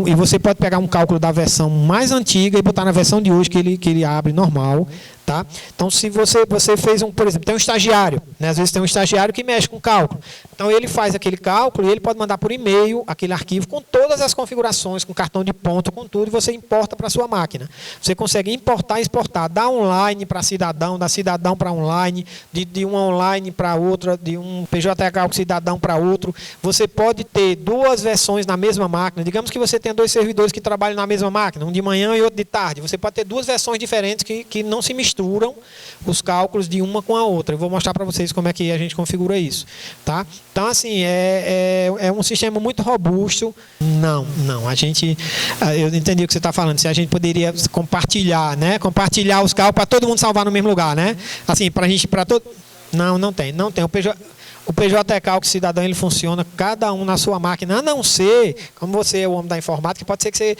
E você pode pegar um cálculo da versão mais antiga e botar na versão de hoje que ele abre normal. Tá? Então, se você fez por exemplo, tem um estagiário, né? Às vezes tem um estagiário que mexe com cálculo. Então, ele faz aquele cálculo e ele pode mandar por e-mail aquele arquivo com todas as configurações, com cartão de ponto, com tudo, e você importa para a sua máquina. Você consegue importar e exportar da online para cidadão, da cidadão para online, de uma online para outra, de um PJ Calc cidadão para outro. Você pode ter duas versões na mesma máquina. Digamos que você tenha dois servidores que trabalham na mesma máquina, um de manhã e outro de tarde. Você pode ter duas versões diferentes que não se misturam os cálculos de uma com a outra. Eu vou mostrar para vocês como é que a gente configura isso. Tá? Então, assim, é um sistema muito robusto. Não. Eu entendi o que você está falando. Se a gente poderia compartilhar, né? Compartilhar os cálculos para todo mundo salvar no mesmo lugar, né? Assim, para todo... Não tem. O PJ Calc cidadão, ele funciona cada um na sua máquina, a não ser, como você é o homem da informática, pode ser que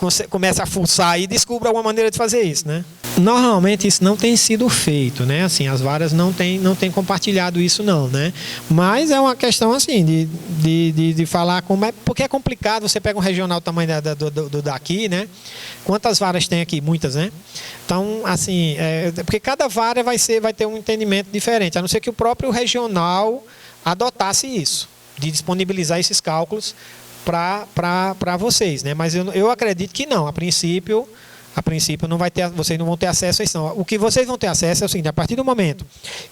você comece a fuçar e descubra alguma maneira de fazer isso, né? Normalmente isso não tem sido feito, né? Assim, as varas não têm compartilhado isso não, né? Mas é uma questão assim de falar como é, porque é complicado. Você pega um regional do tamanho daqui, né? Quantas varas tem aqui? Muitas, né? Então, assim, porque cada vara vai ter um entendimento diferente, a não ser que o próprio regional adotasse isso, de disponibilizar esses cálculos para vocês, né? Mas eu acredito que não. A princípio não vai ter, vocês não vão ter acesso a isso não. O que vocês vão ter acesso é o seguinte: a partir do momento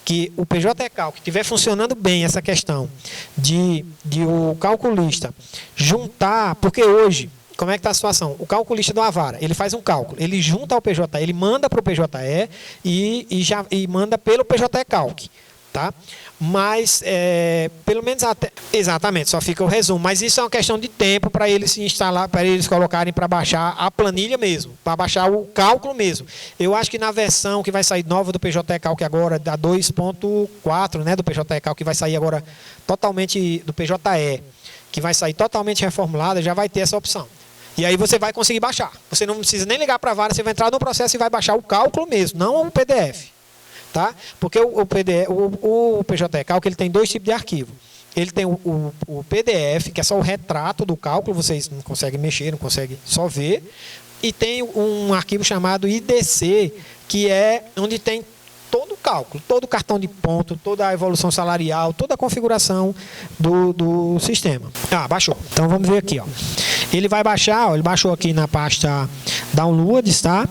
que o PJ Calc estiver funcionando bem essa questão de o calculista juntar, porque hoje, como é que está a situação? O calculista de uma vara, ele faz um cálculo, ele junta ao PJE, ele manda para o PJE e manda pelo PJ Calc. tá? Mas, pelo menos até... Exatamente, só fica o resumo. Mas isso é uma questão de tempo para eles se instalar, para eles colocarem para baixar a planilha mesmo, para baixar o cálculo mesmo. Eu acho que na versão que vai sair nova do PJ Calc agora, da 2.4, né, do PJ Calc, que vai sair agora totalmente, do PJE, que vai sair totalmente reformulada, já vai ter essa opção. E aí você vai conseguir baixar. Você não precisa nem ligar para a vara, você vai entrar no processo e vai baixar o cálculo mesmo, não o PDF. Tá? Porque o PJ Calc ele tem dois tipos de arquivo. Ele tem o PDF, que é só o retrato do cálculo, vocês não conseguem mexer, não conseguem só ver. E tem um arquivo chamado IDC, que é onde tem todo o cálculo, todo o cartão de ponto, toda a evolução salarial, toda a configuração do sistema. Baixou. Então vamos ver aqui. Ó. Ele vai baixar, ele baixou aqui na pasta Downloads, tá?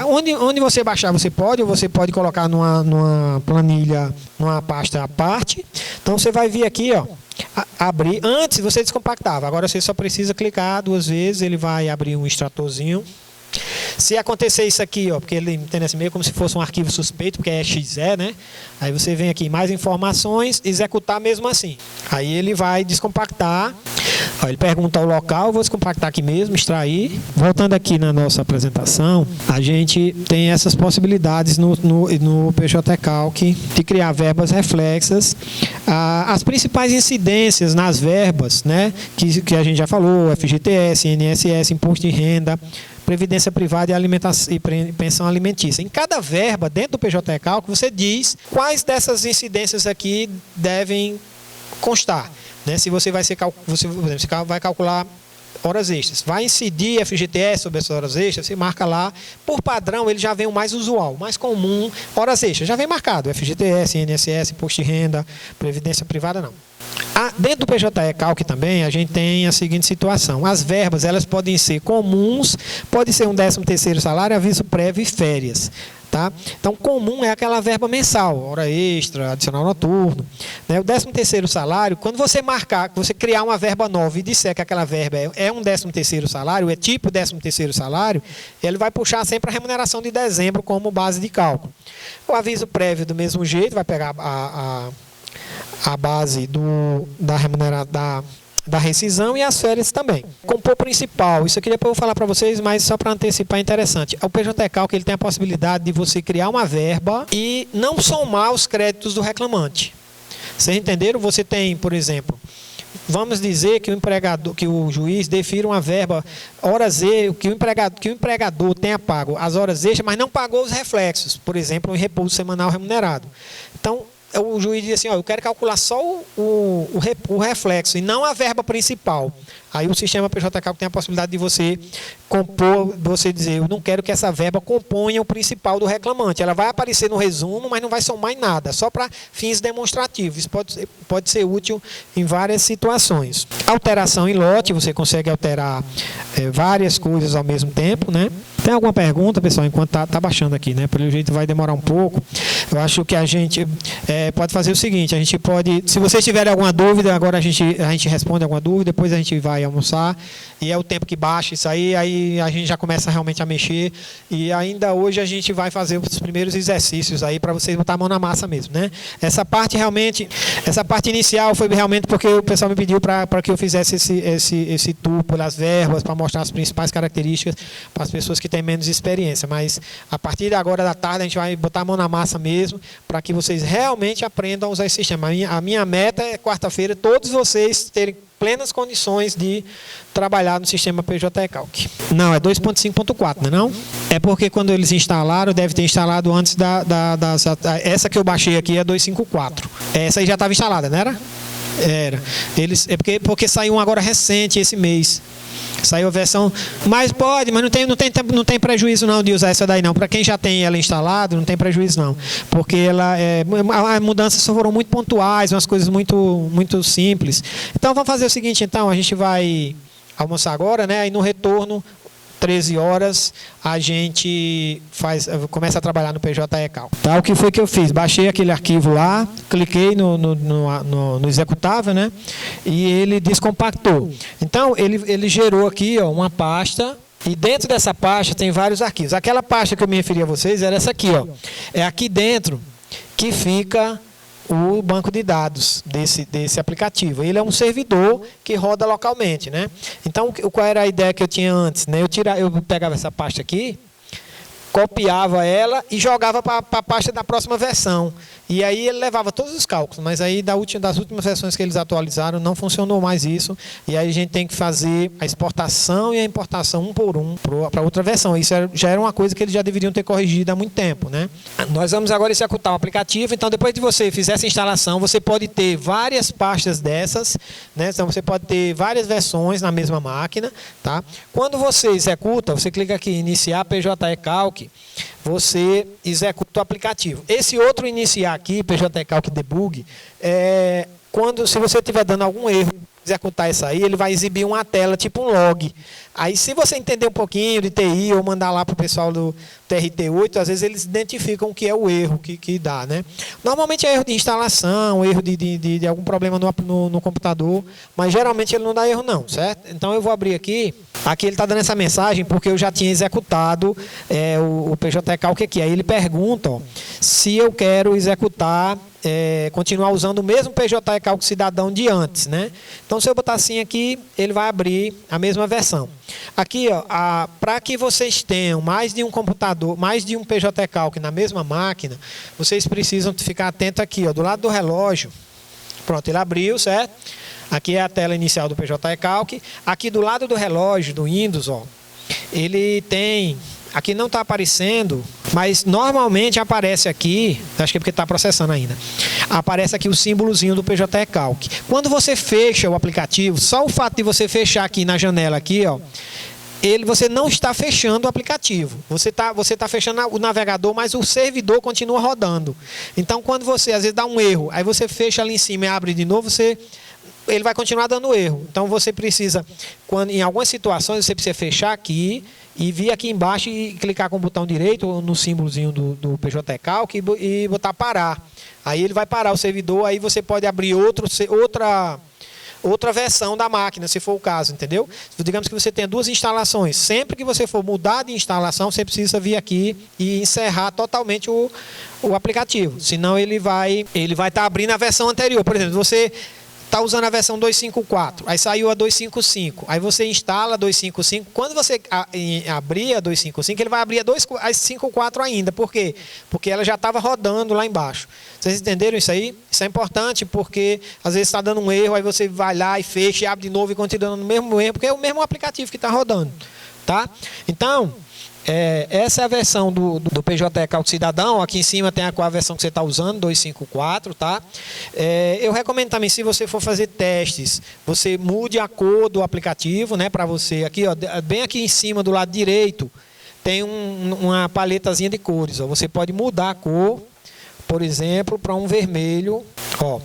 Onde você baixar, você pode colocar numa planilha, numa pasta à parte. Então você vai vir aqui, ó, abrir. Antes você descompactava, agora você só precisa clicar 2 vezes, ele vai abrir um extratorzinho. Se acontecer isso aqui, ó, porque ele tem esse meio como se fosse um arquivo suspeito, porque é .exe, né? Aí você vem aqui, mais informações, executar mesmo assim. Aí ele vai descompactar. Ó, ele pergunta o local, vou descompactar aqui mesmo, extrair. Voltando aqui na nossa apresentação, a gente tem essas possibilidades no PJ Calc de criar verbas reflexas. As principais incidências nas verbas, né, que a gente já falou, FGTS, INSS, Imposto de Renda, Previdência Privada e Pensão Alimentícia. Em cada verba, dentro do PJ Calc, você diz quais dessas incidências aqui devem constar. Né? Se você vai vai calcular horas extras, vai incidir FGTS sobre essas horas extras, você marca lá. Por padrão, ele já vem o mais usual, mais comum, horas extras. Já vem marcado, FGTS, INSS, Imposto de Renda, Previdência Privada, não. Dentro do PJE Calc também, a gente tem a seguinte situação. As verbas, elas podem ser comuns, pode ser um 13º salário, aviso prévio e férias. Tá? Então, comum é aquela verba mensal, hora extra, adicional noturno. Né? O 13º salário, quando você marcar, você criar uma verba nova e disser que aquela verba é um 13º salário, é tipo 13º salário, ele vai puxar sempre a remuneração de dezembro como base de cálculo. O aviso prévio, do mesmo jeito, vai pegar a base da rescisão e as férias também. Compor principal, isso aqui depois eu vou falar para vocês, mas só para antecipar é interessante. O PJ Calc ele tem a possibilidade de você criar uma verba e não somar os créditos do reclamante. Vocês entenderam? Você tem, por exemplo, vamos dizer que o juiz defira uma verba, horas extras, que o empregador tenha pago as horas extras, mas não pagou os reflexos, por exemplo, um repouso semanal remunerado. Então, o juiz diz assim, eu quero calcular só o reflexo e não a verba principal. Aí o sistema PJ Calc tem a possibilidade de você compor, você dizer, eu não quero que essa verba componha o principal do reclamante. Ela vai aparecer no resumo, mas não vai somar em nada, só para fins demonstrativos. Isso pode ser útil em várias situações. Alteração em lote, você consegue alterar várias coisas ao mesmo tempo, né? Tem alguma pergunta, pessoal, enquanto tá baixando aqui, né? Pelo jeito vai demorar um pouco. Eu acho que a gente pode fazer o seguinte, a gente pode, se vocês tiverem alguma dúvida, agora a gente responde alguma dúvida, depois a gente vai almoçar, e é o tempo que baixa isso aí a gente já começa realmente a mexer, e ainda hoje a gente vai fazer os primeiros exercícios aí para vocês botar a mão na massa mesmo, né? Essa parte inicial foi realmente porque o pessoal me pediu para que eu fizesse esse tour pelas verbas, para mostrar as principais características para as pessoas que têm menos experiência, mas a partir de agora da tarde a gente vai botar a mão na massa mesmo, para que vocês realmente aprendam a usar esse sistema. A minha meta é quarta-feira todos vocês terem plenas condições de trabalhar no sistema PJ Calc. Não, é 2.5.4, não? É porque quando eles instalaram, deve ter instalado antes essa que eu baixei aqui é 2.5.4. Essa aí já estava instalada, não era? Era. Porque saiu um agora recente esse mês. Saiu a versão, mas não tem prejuízo não de usar essa daí não. Para quem já tem ela instalada, não tem prejuízo não. Porque as mudanças foram muito pontuais, umas coisas muito, muito simples. Então vamos fazer o seguinte, então, a gente vai almoçar agora, né? Aí no retorno, 13 horas, a gente começa a trabalhar no PJE Calc. Tá? O que foi que eu fiz? Baixei aquele arquivo lá, cliquei no executável, né? E ele descompactou. Então, ele gerou aqui uma pasta, e dentro dessa pasta tem vários arquivos. Aquela pasta que eu me referi a vocês era essa aqui. É aqui dentro que fica o banco de dados desse aplicativo. Ele é um servidor que roda localmente, né? Então, qual era a ideia que eu tinha antes, né? Eu pegava essa pasta aqui, copiava ela e jogava para a pasta da próxima versão. E aí ele levava todos os cálculos, mas aí das últimas versões que eles atualizaram não funcionou mais isso. E aí a gente tem que fazer a exportação e a importação um por um para outra versão. Isso já era uma coisa que eles já deveriam ter corrigido há muito tempo, né? Nós vamos agora executar o aplicativo. Então, depois de você fizer essa instalação, você pode ter várias pastas dessas, né? Então, você pode ter várias versões na mesma máquina, tá? Quando você executa, você clica aqui em iniciar PJE Calc, você executa o aplicativo. Esse outro iniciar aqui, PJE Calc Debug, se você estiver dando algum erro, executar isso aí, ele vai exibir uma tela, tipo um log. Aí, se você entender um pouquinho de TI ou mandar lá para o pessoal do TRT8, às vezes eles identificam o que é o erro que dá, né? Normalmente é erro de instalação, erro de algum problema no computador, mas geralmente ele não dá erro não, certo? Então eu vou abrir aqui. Aqui ele está dando essa mensagem porque eu já tinha executado o PJE Calc aqui. Aí ele pergunta, ó, se eu quero executar, continuar usando o mesmo PJE Calc Cidadão de antes, né? Então, se eu botar assim aqui, ele vai abrir a mesma versão. Aqui, ó, para que vocês tenham mais de um computador, mais de um PJE Calc na mesma máquina, vocês precisam ficar atentos aqui, ó, do lado do relógio. Pronto, ele abriu, certo? Aqui é a tela inicial do PJE Calc. Aqui do lado do relógio, do Windows, ó, ele tem... Aqui não está aparecendo, mas normalmente aparece aqui, acho que é porque está processando ainda, aparece aqui o símbolozinho do PJE Calc. Quando você fecha o aplicativo, só o fato de você fechar aqui na janela aqui, ó, você não está fechando o aplicativo. Você tá fechando o navegador, mas o servidor continua rodando. Então, quando você às vezes dá um erro, aí você fecha ali em cima e abre de novo, ele vai continuar dando erro. Então, você precisa, em algumas situações, você precisa fechar aqui e vir aqui embaixo e clicar com o botão direito no símbolozinho do PJE Calc e botar parar. Aí ele vai parar o servidor, aí você pode abrir outra versão da máquina, se for o caso, entendeu? Digamos que você tenha duas instalações. Sempre que você for mudar de instalação, você precisa vir aqui e encerrar totalmente o aplicativo. Senão ele vai estar abrindo a versão anterior. Por exemplo, você está usando a versão 2.5.4, aí saiu a 2.5.5, aí você instala a 2.5.5, quando você abrir a 2.5.5, ele vai abrir a 5.4 ainda. Por quê? Porque ela já estava rodando lá embaixo. Vocês entenderam isso aí? Isso é importante porque às vezes está dando um erro, aí você vai lá e fecha e abre de novo e continua dando o mesmo erro, porque é o mesmo aplicativo que está rodando, tá? Então, essa é a versão do PJE Calc Cidadão. Aqui em cima tem a versão que você está usando, 2.5.4, tá? Eu recomendo também, se você for fazer testes, você mude a cor do aplicativo, né? Para você, aqui, ó, bem aqui em cima do lado direito, tem uma paletazinha de cores. Ó. Você pode mudar a cor, por exemplo, para um vermelho, ó.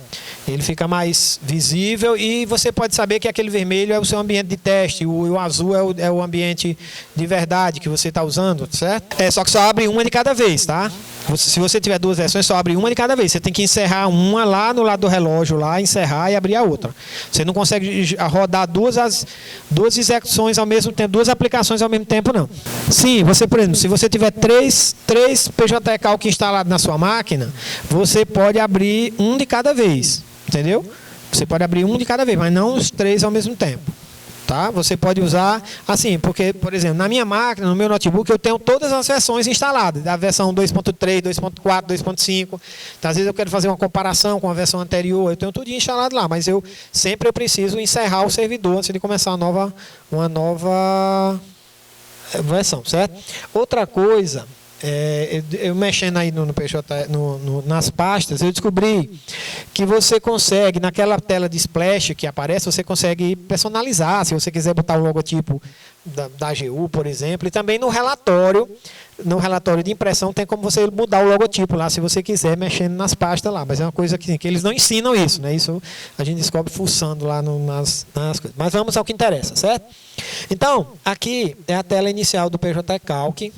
Ele fica mais visível e você pode saber que aquele vermelho é o seu ambiente de teste, o azul é o ambiente de verdade que você está usando, certo? Só que só abre uma de cada vez, tá? Se você tiver duas versões, só abre uma de cada vez. Você tem que encerrar uma lá no lado do relógio, lá, encerrar e abrir a outra. Você não consegue rodar duas execuções ao mesmo tempo, duas aplicações ao mesmo tempo, não. Sim, por exemplo, se você tiver três PJE Calc instalados na sua máquina, você pode abrir um de cada vez. Entendeu? Você pode abrir um de cada vez, mas não os três ao mesmo tempo. Tá? Você pode usar assim, porque, por exemplo, na minha máquina, no meu notebook, eu tenho todas as versões instaladas, da versão 2.3, 2.4, 2.5. Então, às vezes eu quero fazer uma comparação com a versão anterior, eu tenho tudo instalado lá, mas eu preciso encerrar o servidor antes de começar uma nova versão, certo? Outra coisa, eu mexendo aí no PJ, nas pastas, eu descobri que você consegue, naquela tela de splash que aparece, você consegue personalizar, se você quiser botar o logotipo da AGU, por exemplo, e também no relatório de impressão tem como você mudar o logotipo lá, se você quiser, mexendo nas pastas lá, mas é uma coisa que eles não ensinam isso, né? Isso a gente descobre fuçando lá nas coisas. Mas vamos ao que interessa, certo? Então, aqui é a tela inicial do PJE Calc.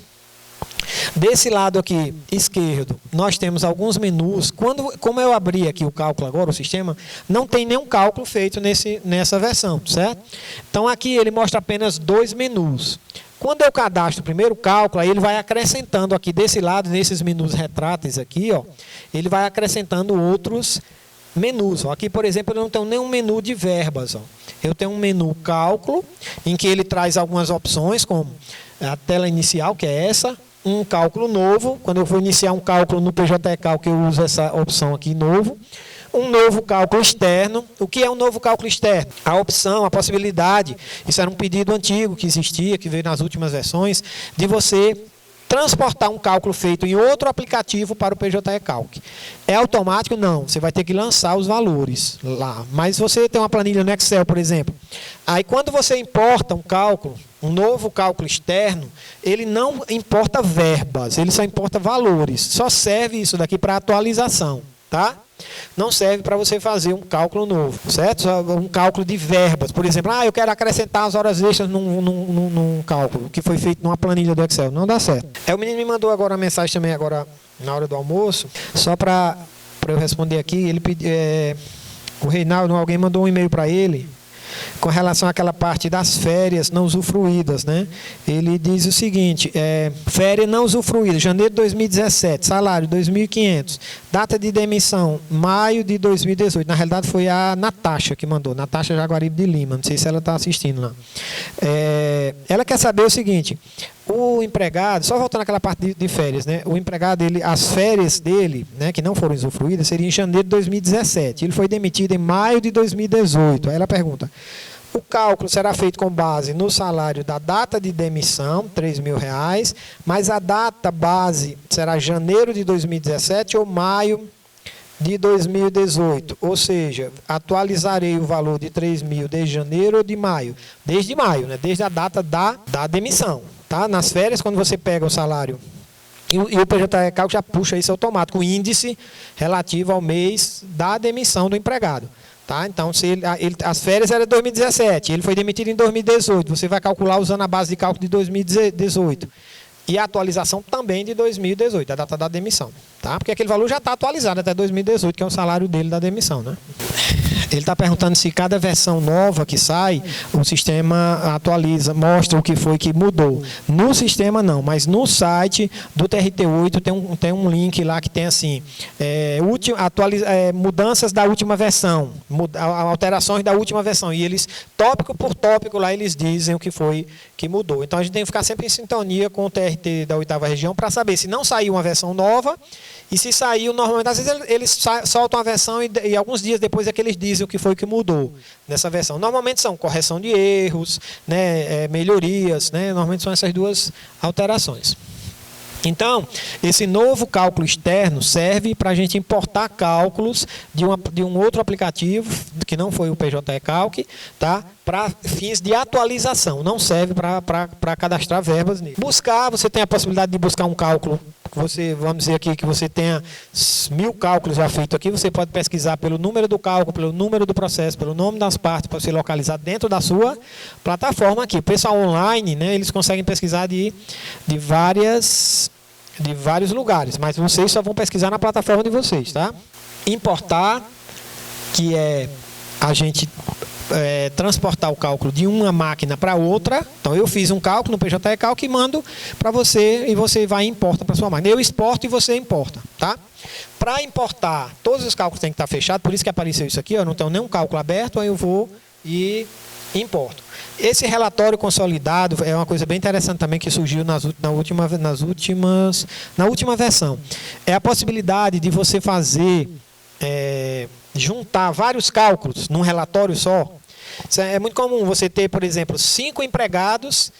Desse lado aqui esquerdo, nós temos alguns menus. Como eu abri aqui o cálculo agora, o sistema, não tem nenhum cálculo feito nessa versão, certo? Então aqui ele mostra apenas dois menus. Quando eu cadastro o primeiro cálculo, aí ele vai acrescentando aqui desse lado, nesses menus retráteis aqui, ó, ele vai acrescentando outros menus. Ó. Aqui, por exemplo, eu não tenho nenhum menu de verbas. Ó. Eu tenho um menu cálculo, em que ele traz algumas opções, como a tela inicial, que é essa, um cálculo novo. Quando eu for iniciar um cálculo no PJ Cálculo, eu uso essa opção aqui, novo. Um novo cálculo externo. O que é um novo cálculo externo? A opção, a possibilidade, isso era um pedido antigo que existia, que veio nas últimas versões, de você transportar um cálculo feito em outro aplicativo para o PJ Calc. É automático? Não. Você vai ter que lançar os valores lá. Mas você tem uma planilha no Excel, por exemplo. Aí, quando você importa um cálculo, um novo cálculo externo, ele não importa verbas, ele só importa valores. Só serve isso daqui para atualização, tá? Não serve para você fazer um cálculo novo, certo? Um cálculo de verbas. Por exemplo, eu quero acrescentar as horas extras num cálculo que foi feito numa planilha do Excel. Não dá certo. O menino me mandou agora uma mensagem também, agora na hora do almoço, só para eu responder aqui. Ele pediu, o Reinaldo, alguém mandou um e-mail para ele com relação àquela parte das férias não usufruídas, né? Ele diz o seguinte, férias não usufruídas, janeiro de 2017, salário 2.500, data de demissão, maio de 2018. Na realidade foi a Natasha que mandou, Natasha Jaguaribe de Lima, não sei se ela está assistindo lá. Ela quer saber o seguinte, o empregado, só voltando àquela parte de férias, né? O empregado, as férias dele, né, que não foram usufruídas, seriam em janeiro de 2017. Ele foi demitido em maio de 2018. Aí ela pergunta, o cálculo será feito com base no salário da data de demissão, R$3.000, mas a data base será janeiro de 2017 ou maio de 2018. Ou seja, atualizarei o valor de 3.000 desde janeiro ou de maio? Desde maio, né? Desde a data da demissão. Tá? Nas férias, quando você pega o salário e o PJ Cálculo já puxa isso automático, o índice relativo ao mês da demissão do empregado. Tá? Então, se as férias eram 2017, ele foi demitido em 2018, você vai calcular usando a base de cálculo de 2018. E a atualização também de 2018, a data da demissão. Tá? Porque aquele valor já está atualizado até 2018, que é o salário dele da demissão. Né? Ele está perguntando se cada versão nova que sai, o sistema atualiza, mostra o que foi que mudou. No sistema não, mas no site do TRT8 tem um link lá que tem assim, mudanças da última versão, alterações da última versão. E eles, tópico por tópico, lá eles dizem o que foi que mudou. Então a gente tem que ficar sempre em sintonia com o TRT da 8ª região para saber se não saiu uma versão nova. E se saiu, normalmente, às vezes eles soltam a versão e alguns dias depois é que eles dizem o que foi que mudou nessa versão. Normalmente são correção de erros, né, melhorias, né, normalmente são essas duas alterações. Então, esse novo cálculo externo serve para a gente importar cálculos de um outro aplicativo, que não foi o PJ Calc, tá? Para fins de atualização, não serve para cadastrar verbas nele. Você tem a possibilidade de buscar um cálculo, vamos dizer aqui que você tenha 1.000 cálculos já feitos aqui, você pode pesquisar pelo número do cálculo, pelo número do processo, pelo nome das partes, para você localizar dentro da sua plataforma aqui. O pessoal online, né, eles conseguem pesquisar de vários lugares, mas vocês só vão pesquisar na plataforma de vocês, tá? Importar, que é a gente transportar o cálculo de uma máquina para outra. Então eu fiz um cálculo no PJ Calc e mando para você e você vai e importa para sua máquina. Eu exporto e você importa, tá? Para importar, todos os cálculos têm que estar fechados, por isso que apareceu isso aqui, eu não tenho nenhum cálculo aberto, aí eu vou e importo. Esse relatório consolidado é uma coisa bem interessante também que surgiu na última versão. É a possibilidade de você fazer, juntar vários cálculos num relatório só. É muito comum você ter, por exemplo, 5 empregados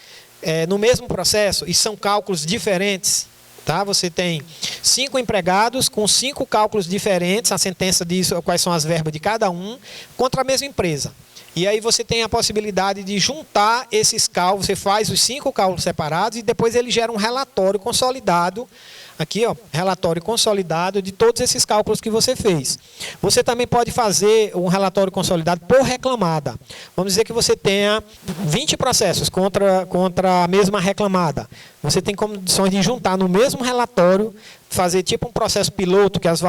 no mesmo processo e são cálculos diferentes. Tá? Você tem 5 empregados com 5 cálculos diferentes, a sentença diz quais são as verbas de cada um, contra a mesma empresa. E aí você tem a possibilidade de juntar esses cálculos, você faz os 5 cálculos separados e depois ele gera um relatório consolidado, aqui ó, relatório consolidado de todos esses cálculos que você fez. Você também pode fazer um relatório consolidado por reclamada. Vamos dizer que você tenha 20 processos contra a mesma reclamada. Você tem condições de juntar no mesmo relatório, fazer tipo um processo piloto, que as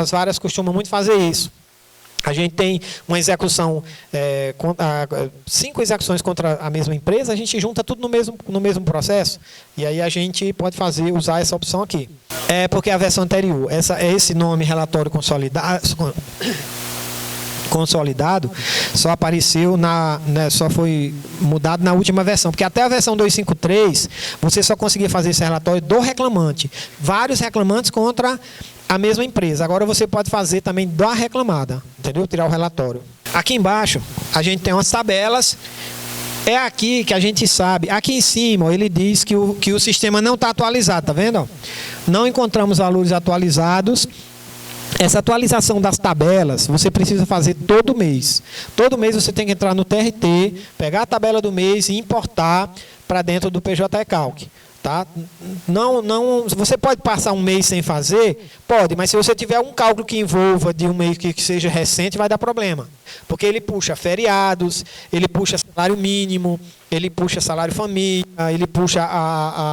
várias costumam muito fazer isso. A gente tem uma execução, 5 execuções contra a mesma empresa, a gente junta tudo no mesmo processo, e aí a gente pode usar essa opção aqui. É porque a versão anterior, esse nome relatório consolidado só apareceu só foi mudado na última versão, porque até a versão 253 você só conseguia fazer esse relatório do reclamante, vários reclamantes contra a mesma empresa. Agora você pode fazer também da reclamada, entendeu? Tirar o relatório. Aqui embaixo a gente tem umas tabelas. É aqui que a gente sabe. Aqui em cima ele diz que o sistema não está atualizado, tá vendo? Não encontramos valores atualizados. Essa atualização das tabelas você precisa fazer todo mês. Todo mês você tem que entrar no TRT, pegar a tabela do mês e importar para dentro do PJ Calc. Tá? Você pode passar um mês sem fazer? Pode, mas se você tiver um cálculo que envolva de um mês que seja recente, vai dar problema. Porque ele puxa feriados, ele puxa salário mínimo, ele puxa salário família, ele puxa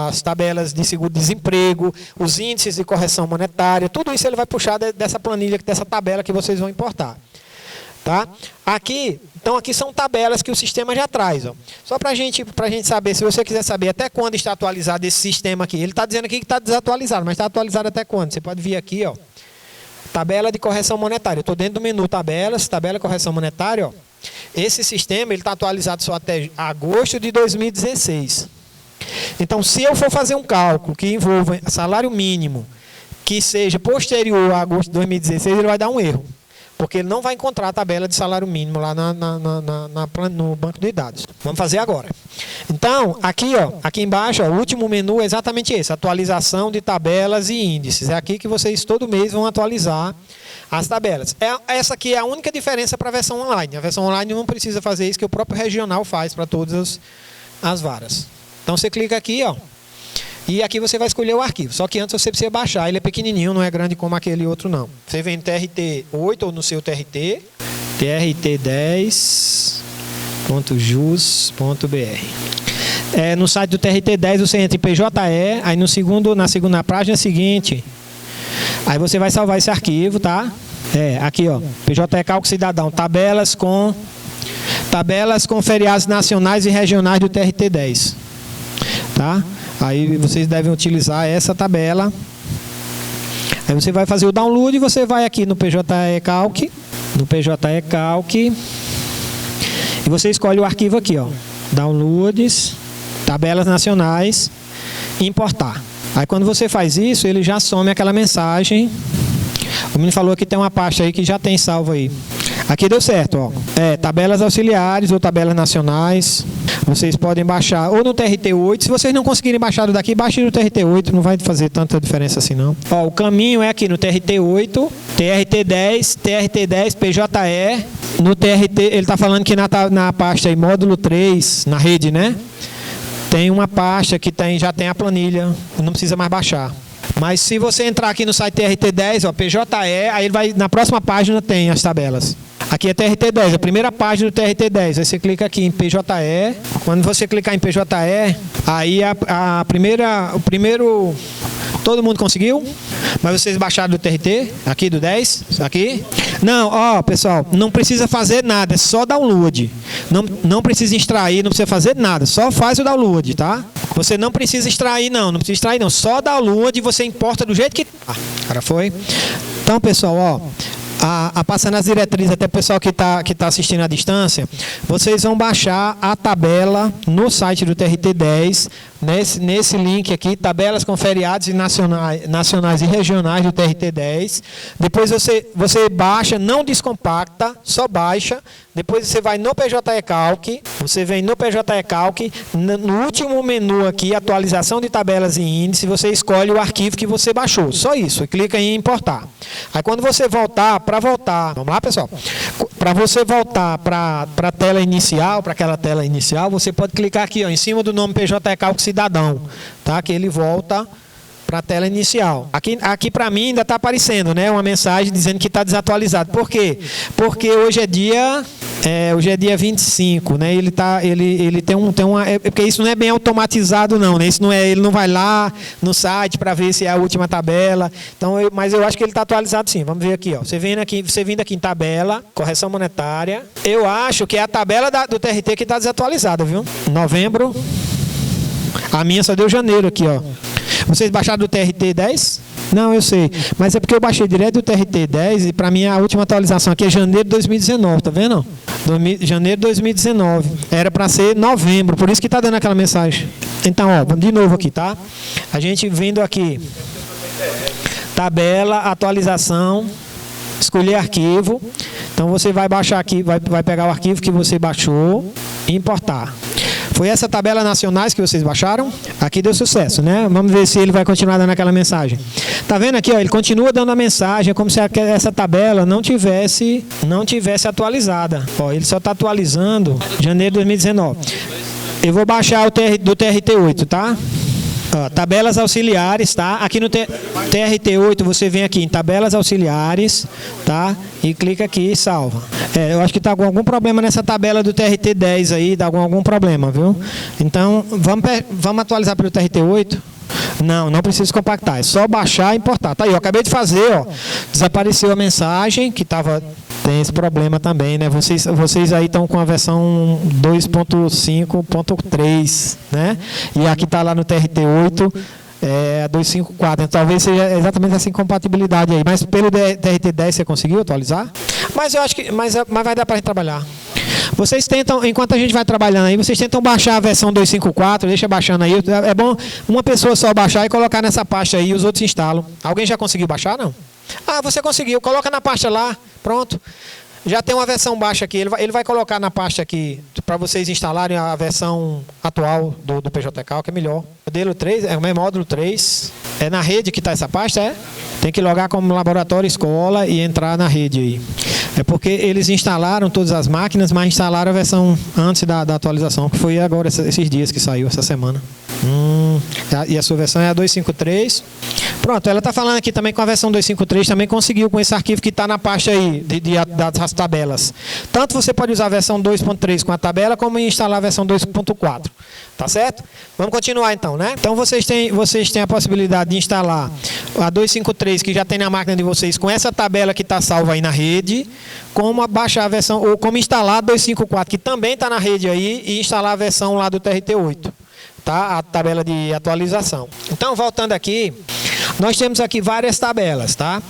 as tabelas de seguro-desemprego, os índices de correção monetária, tudo isso ele vai puxar dessa planilha, dessa tabela que vocês vão importar. Tá? Aqui são tabelas que o sistema já traz. Ó. Só para a gente saber, se você quiser saber até quando está atualizado esse sistema aqui. Ele está dizendo aqui que está desatualizado, mas está atualizado até quando? Você pode vir aqui, ó, tabela de correção monetária. Eu estou dentro do menu tabelas, tabela de correção monetária. Ó. Esse sistema está atualizado só até agosto de 2016. Então, se eu for fazer um cálculo que envolva salário mínimo, que seja posterior a agosto de 2016, ele vai dar um erro. Porque ele não vai encontrar a tabela de salário mínimo lá no banco de dados. Vamos fazer agora. Então, aqui embaixo, ó, o último menu é exatamente esse, atualização de tabelas e índices. É aqui que vocês todo mês vão atualizar as tabelas. Essa aqui é a única diferença para a versão online. A versão online não precisa fazer isso, que o próprio regional faz para todas as varas. Então, você clica aqui, ó. E aqui você vai escolher o arquivo. Só que antes você precisa baixar. Ele é pequenininho, não é grande como aquele outro não. Você vem no TRT8 ou no seu TRT. trt10.jus.br. No site do TRT10 você entra em PJE. Aí na segunda página seguinte. Aí você vai salvar esse arquivo, tá? Aqui, ó. PJE Cálculo Cidadão. Tabelas com feriados nacionais e regionais do TRT10. Tá? Aí vocês devem utilizar essa tabela. Aí você vai fazer o download e você vai aqui no PJE Calc. E você escolhe o arquivo aqui, ó. Downloads, tabelas nacionais, importar. Aí quando você faz isso, ele já some aquela mensagem. O menino falou que tem uma pasta aí que já tem salvo aí. Aqui deu certo, ó. Tabelas auxiliares ou tabelas nacionais. Vocês podem baixar ou no TRT8. Se vocês não conseguirem baixar do daqui, baixem no TRT8. Não vai fazer tanta diferença assim, não. Ó, o caminho é aqui no TRT8, TRT10, PJE. No TRT, ele está falando que na pasta aí, módulo 3, na rede, né? Tem uma pasta que já tem a planilha. Não precisa mais baixar. Mas se você entrar aqui no site TRT10, ó, PJE, aí ele na próxima página tem as tabelas. Aqui é TRT10, a primeira página do TRT10. Aí você clica aqui em PJE. Quando você clicar em PJE, aí o primeiro... Todo mundo conseguiu? Mas vocês baixaram do TRT? Aqui do 10? Aqui? Não, ó, pessoal, não precisa fazer nada, é só download. Não precisa extrair, não precisa fazer nada, só faz o download, tá? Você não precisa extrair, não precisa extrair, não. Só download e você importa do jeito que tá. Cara, foi? Então, pessoal, ó... passando as diretrizes até o pessoal que tá assistindo à distância, vocês vão baixar a tabela no site do TRT10, nesse link aqui, tabelas com feriados e nacionais e regionais do TRT10. Depois você baixa, não descompacta, só baixa. Depois você vai no PJE Calc, você vem no PJE Calc, no último menu aqui, atualização de tabelas e índice, você escolhe o arquivo que você baixou, só isso, e clica em importar. Aí quando você voltar, vamos lá, pessoal? Para você voltar para a tela inicial, para aquela tela inicial, você pode clicar aqui, ó, em cima do nome PJE Calc Cidadão, tá? Que ele volta para a tela inicial. Aqui para mim ainda está aparecendo, né, uma mensagem dizendo que está desatualizado. Por quê? Porque hoje é dia Hoje é dia 25, né? Ele tem uma. Porque isso não é bem automatizado, não, né? Isso não é, ele não vai lá no site para ver se é a última tabela. Então, mas eu acho que ele está atualizado sim. Vamos ver aqui, ó. Você vindo aqui em tabela, correção monetária. Eu acho que é a tabela do TRT que está desatualizada, viu? Novembro. A minha só deu janeiro aqui, ó. Vocês baixaram do TRT 10? Não, eu sei. Mas é porque eu baixei direto do TRT 10 e para mim a última atualização aqui é janeiro de 2019, tá vendo? Janeiro de 2019. Era para ser novembro, por isso que está dando aquela mensagem. Então, ó, de novo aqui, tá? A gente vindo aqui. Tabela, atualização, escolher arquivo. Então você vai baixar aqui, vai pegar o arquivo que você baixou e importar. Foi essa tabela nacionais que vocês baixaram? Aqui deu sucesso, né? Vamos ver se ele vai continuar dando aquela mensagem. Tá vendo aqui, ó? Ele continua dando a mensagem como se essa tabela não tivesse atualizada. Ó, ele só está atualizando janeiro de 2019. Eu vou baixar do TRT8, tá? Ó, tabelas auxiliares, tá? Aqui no TRT8 você vem aqui em tabelas auxiliares, tá? E clica aqui e salva. Eu acho que está com algum problema nessa tabela do TRT10 aí, dá algum problema, viu? Então, vamos atualizar pelo TRT8? Não precisa compactar, é só baixar e importar. Tá aí, eu acabei de fazer, ó. Desapareceu a mensagem que tem esse problema também, né? Vocês aí estão com a versão 2.5.3, né? E aqui está lá no TRT8, a 254. Então, talvez seja exatamente essa incompatibilidade aí. Mas pelo TRT10 você conseguiu atualizar? Mas eu acho que mas vai dar para a gente trabalhar. Vocês tentam, enquanto a gente vai trabalhando aí, vocês tentam baixar a versão 254, deixa baixando aí. É bom uma pessoa só baixar e colocar nessa pasta aí e os outros instalam. Alguém já conseguiu baixar, não? Ah, você conseguiu. Coloca na pasta lá, pronto. Já tem uma versão baixa aqui. Ele vai colocar na pasta aqui para vocês instalarem a versão atual do PJCalc, que é melhor. Modelo 3, módulo 3. É na rede que está essa pasta, é? Tem que logar como laboratório escola e entrar na rede aí. É porque eles instalaram todas as máquinas, mas instalaram a versão antes da atualização, que foi agora, esses dias que saiu, essa semana. E a sua versão é a 253. Pronto, ela está falando aqui também com a versão 253, também conseguiu com esse arquivo que está na pasta aí, das tabelas. Tanto você pode usar a versão 2.3 com a tabela, como instalar a versão 2.4. Tá certo? Vamos continuar então, né? Então vocês têm a possibilidade de instalar a 253 que já tem na máquina de vocês com essa tabela que está salva aí na rede, como baixar a versão, ou como instalar a 254 que também está na rede aí e instalar a versão lá do TRT8, tá? A tabela de atualização. Então, voltando aqui, nós temos aqui várias tabelas, tá?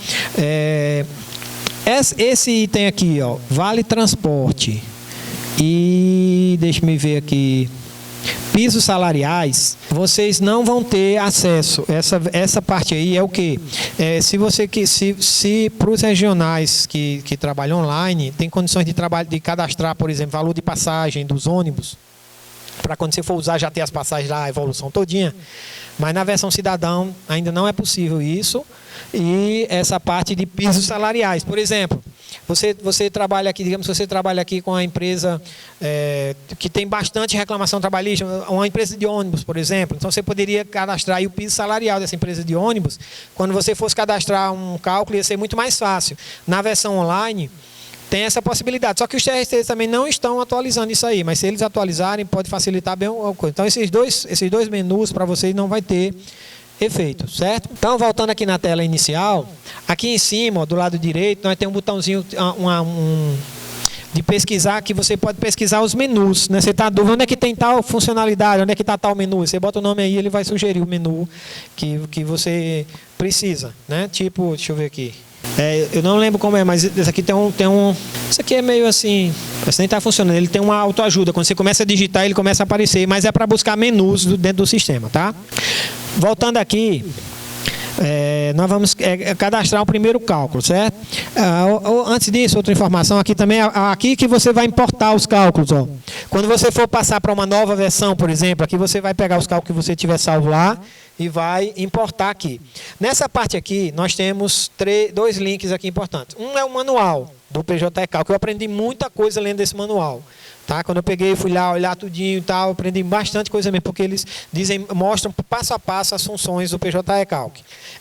Esse item aqui, ó, vale transporte e deixa-me ver aqui. Pisos salariais, vocês não vão ter acesso. Essa parte aí é o quê? Se para os regionais que trabalham online, tem condições de cadastrar, por exemplo, valor de passagem dos ônibus, para quando você for usar já ter as passagens lá, a evolução todinha. Mas na versão cidadão ainda não é possível isso. E essa parte de pisos salariais, por exemplo, você trabalha aqui, digamos que você trabalha aqui com a empresa que tem bastante reclamação trabalhista, uma empresa de ônibus, por exemplo. Então você poderia cadastrar aí o piso salarial dessa empresa de ônibus. Quando você fosse cadastrar um cálculo, ia ser muito mais fácil. Na versão online, tem essa possibilidade. Só que os TRTs também não estão atualizando isso aí, mas se eles atualizarem, pode facilitar bem a coisa. Então esses dois menus para vocês não vai ter efeito, certo? Então, voltando aqui na tela inicial, aqui em cima, ó, do lado direito, nós temos um botãozinho de pesquisar, que você pode pesquisar os menus, né? Você está dúvida onde é que tem tal funcionalidade, onde é que está tal menu, você bota o nome aí, ele vai sugerir o menu que você precisa, né? Tipo, deixa eu ver aqui. Eu não lembro como é, mas esse aqui tem um. Isso aqui é meio assim. Esse nem está funcionando. Ele tem uma autoajuda. Quando você começa a digitar, ele começa a aparecer. Mas é para buscar menus dentro do sistema, tá? Voltando aqui, nós vamos cadastrar o primeiro cálculo, certo? Antes disso, outra informação aqui também. Aqui que você vai importar os cálculos, ó. Quando você for passar para uma nova versão, por exemplo, aqui você vai pegar os cálculos que você tiver salvo lá e vai importar aqui. Nessa parte aqui, nós temos dois links aqui importantes. Um é o manual do PJCalc, que eu aprendi muita coisa lendo esse manual. Tá? Quando eu peguei, fui lá olhar tudinho e tal, aprendi bastante coisa mesmo, porque eles mostram passo a passo as funções do PJCalc.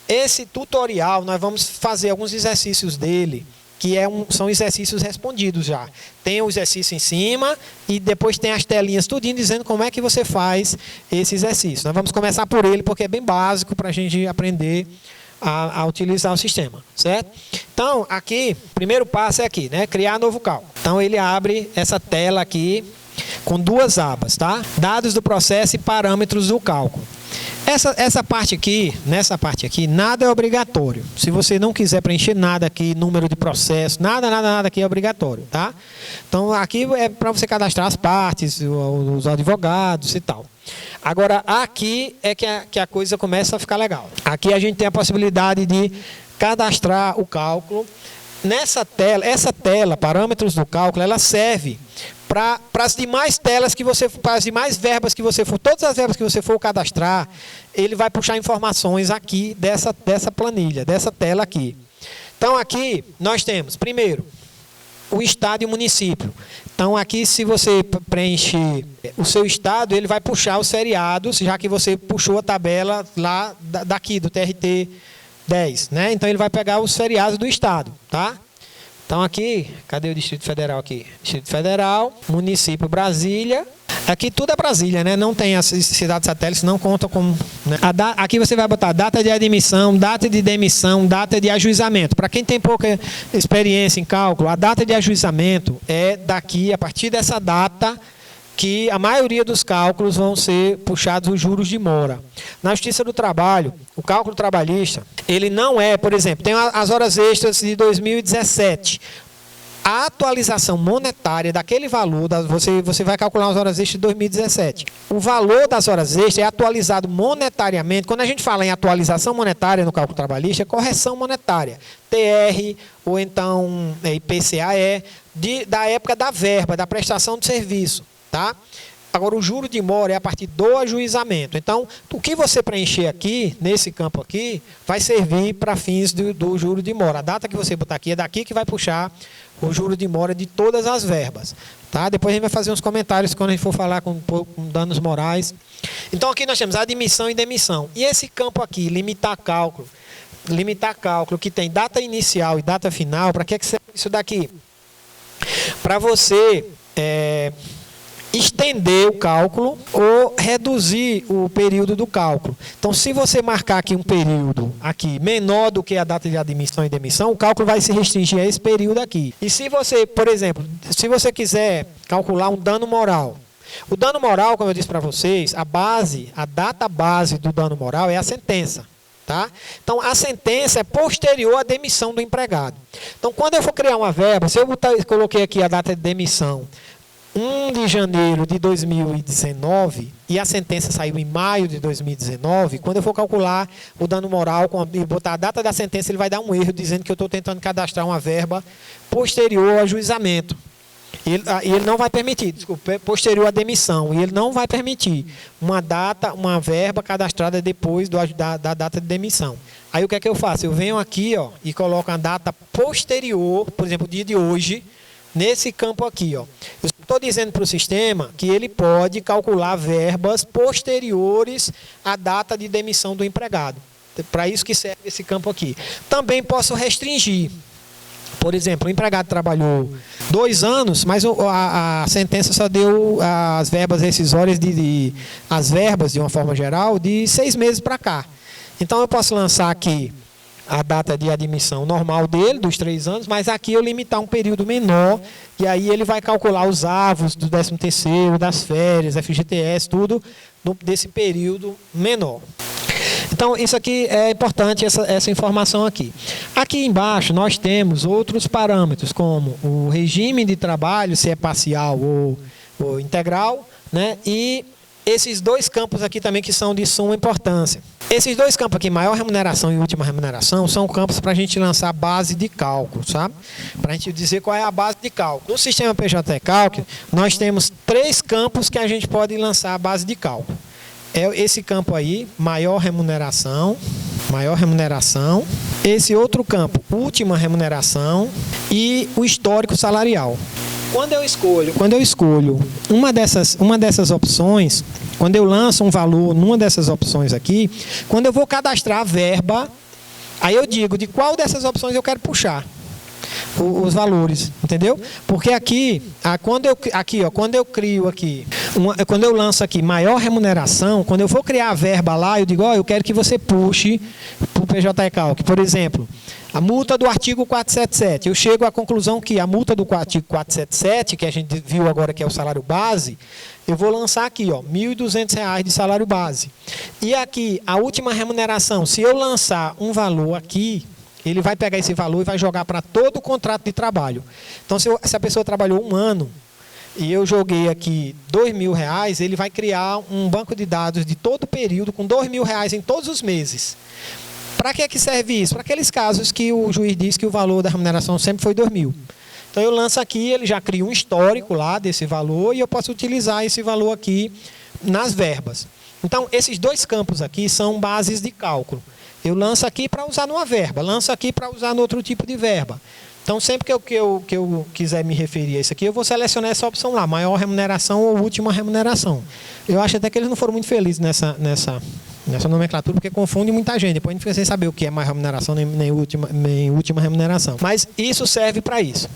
Esse tutorial, nós vamos fazer alguns exercícios dele que são exercícios respondidos já. Tem o exercício em cima e depois tem as telinhas tudinho dizendo como é que você faz esse exercício. Nós vamos começar por ele porque é bem básico para a gente aprender a utilizar o sistema, certo? Então, aqui, primeiro passo é aqui, né? Criar novo cálculo. Então, ele abre essa tela aqui com duas abas, tá? Dados do processo e parâmetros do cálculo. Essa parte aqui, nessa parte aqui, nada é obrigatório. Se você não quiser preencher nada aqui, número de processo, nada aqui é obrigatório, tá? Então, aqui é para você cadastrar as partes, os advogados e tal. Agora, aqui é que a coisa começa a ficar legal. Aqui a gente tem a possibilidade de cadastrar o cálculo. Essa tela, parâmetros do cálculo, ela serve para as demais telas que você, para as demais verbas que você for, todas as verbas que você for cadastrar, ele vai puxar informações aqui dessa planilha, dessa tela aqui. Então, aqui nós temos, primeiro, o estado e o município. Então, aqui, se você preencher o seu estado, ele vai puxar os feriados, já que você puxou a tabela lá daqui, do TRT 10, né? Então, ele vai pegar os feriados do estado, tá? Então, aqui, cadê o Distrito Federal aqui? Distrito Federal, município Brasília. Aqui tudo é Brasília, né? Não tem as cidades satélites, não conta como... Né? Aqui você vai botar data de admissão, data de demissão, data de ajuizamento. Para quem tem pouca experiência em cálculo, a data de ajuizamento é daqui, a partir dessa data, que a maioria dos cálculos vão ser puxados os juros de mora. Na Justiça do Trabalho, o cálculo trabalhista, ele não é, por exemplo, tem as horas extras de 2017. A atualização monetária daquele valor, você vai calcular as horas extras de 2017. O valor das horas extras é atualizado monetariamente. Quando a gente fala em atualização monetária no cálculo trabalhista, é correção monetária. TR ou então IPCA da época da verba, da prestação de serviço. Tá? Agora, o juro de mora é a partir do ajuizamento. Então, o que você preencher aqui, nesse campo aqui, vai servir para fins do juro de mora. A data que você botar aqui é daqui que vai puxar o juro de mora de todas as verbas. Tá? Depois a gente vai fazer uns comentários quando a gente for falar com danos morais. Então, aqui nós temos admissão e demissão. E esse campo aqui, limitar cálculo, que tem data inicial e data final, para que serve isso daqui? Para você... estender o cálculo ou reduzir o período do cálculo. Então, se você marcar aqui um período aqui menor do que a data de admissão e demissão, o cálculo vai se restringir a esse período aqui. E se você, por exemplo, se você quiser calcular um dano moral, o dano moral, como eu disse para vocês, a data base do dano moral é a sentença. Tá? Então, a sentença é posterior à demissão do empregado. Então, quando eu for criar uma verba, se eu coloquei aqui a data de demissão 1 de janeiro de 2019 e a sentença saiu em maio de 2019, quando eu for calcular o dano moral e botar a data da sentença, ele vai dar um erro dizendo que eu estou tentando cadastrar uma verba posterior ao ajuizamento. E ele não vai permitir, desculpa, posterior à demissão, e ele não vai permitir uma verba cadastrada depois da data de demissão. Aí o que é que eu faço? Eu venho aqui e coloco a data posterior, por exemplo, o dia de hoje, nesse campo aqui. Eu estou dizendo para o sistema que ele pode calcular verbas posteriores à data de demissão do empregado. Para isso que serve esse campo aqui. Também posso restringir. Por exemplo, o empregado trabalhou 2 anos, mas a sentença só deu as verbas rescisórias, as verbas, de uma forma geral, de 6 meses para cá. Então, eu posso lançar aqui a data de admissão normal dele, dos 3 anos, mas aqui eu limitar um período menor, e aí ele vai calcular os avos do 13º, das férias, FGTS, tudo desse período menor. Então, isso aqui é importante, essa informação aqui. Aqui embaixo nós temos outros parâmetros, como o regime de trabalho, se é parcial ou integral, né? E esses 2 campos aqui também que são de suma importância. Esses 2 campos aqui, maior remuneração e última remuneração, são campos para a gente lançar a base de cálculo, sabe? Para a gente dizer qual é a base de cálculo. No sistema PJ Cálculo, nós temos 3 campos que a gente pode lançar a base de cálculo. É esse campo aí, maior remuneração, esse outro campo, última remuneração, e o histórico salarial. Quando eu escolho uma dessas opções, quando eu lanço um valor numa dessas opções aqui, quando eu vou cadastrar a verba, aí eu digo de qual dessas opções eu quero puxar. os valores, entendeu? Porque aqui, quando eu crio aqui, quando eu lanço aqui maior remuneração, quando eu for criar a verba lá, eu digo, eu quero que você puxe para o PJ Calc. Por exemplo, a multa do artigo 477. Eu chego à conclusão que a multa do artigo 477, que a gente viu agora que é o salário base, eu vou lançar aqui, R$ 1.200 de salário base. E aqui, a última remuneração, se eu lançar um valor aqui, ele vai pegar esse valor e vai jogar para todo o contrato de trabalho. Então, se a pessoa trabalhou 1 ano e eu joguei aqui R$ 2.000, ele vai criar um banco de dados de todo o período com R$ 2.000 em todos os meses. Para que serve isso? Para aqueles casos que o juiz diz que o valor da remuneração sempre foi R$ 2.000. Então, eu lanço aqui, ele já cria um histórico lá desse valor e eu posso utilizar esse valor aqui nas verbas. Então, esses 2 campos aqui são bases de cálculo. Eu lanço aqui para usar numa verba, lanço aqui para usar no outro tipo de verba. Então, sempre que eu quiser me referir a isso aqui, eu vou selecionar essa opção lá, maior remuneração ou última remuneração. Eu acho até que eles não foram muito felizes nessa nomenclatura, porque confunde muita gente. Depois a gente fica sem saber o que é mais remuneração nem última remuneração. Mas isso serve para isso.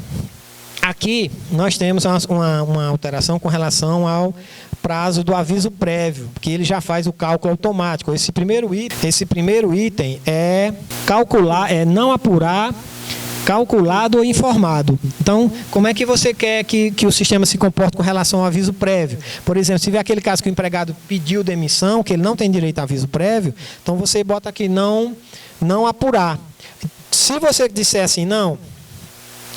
Aqui nós temos uma alteração com relação ao prazo do aviso prévio, que ele já faz o cálculo automático. Esse primeiro item é calcular, não apurar, calculado ou informado. Então, como é que você quer que o sistema se comporte com relação ao aviso prévio? Por exemplo, se vê aquele caso que o empregado pediu demissão, que ele não tem direito a aviso prévio, então você bota aqui não apurar. Se você disser assim, não,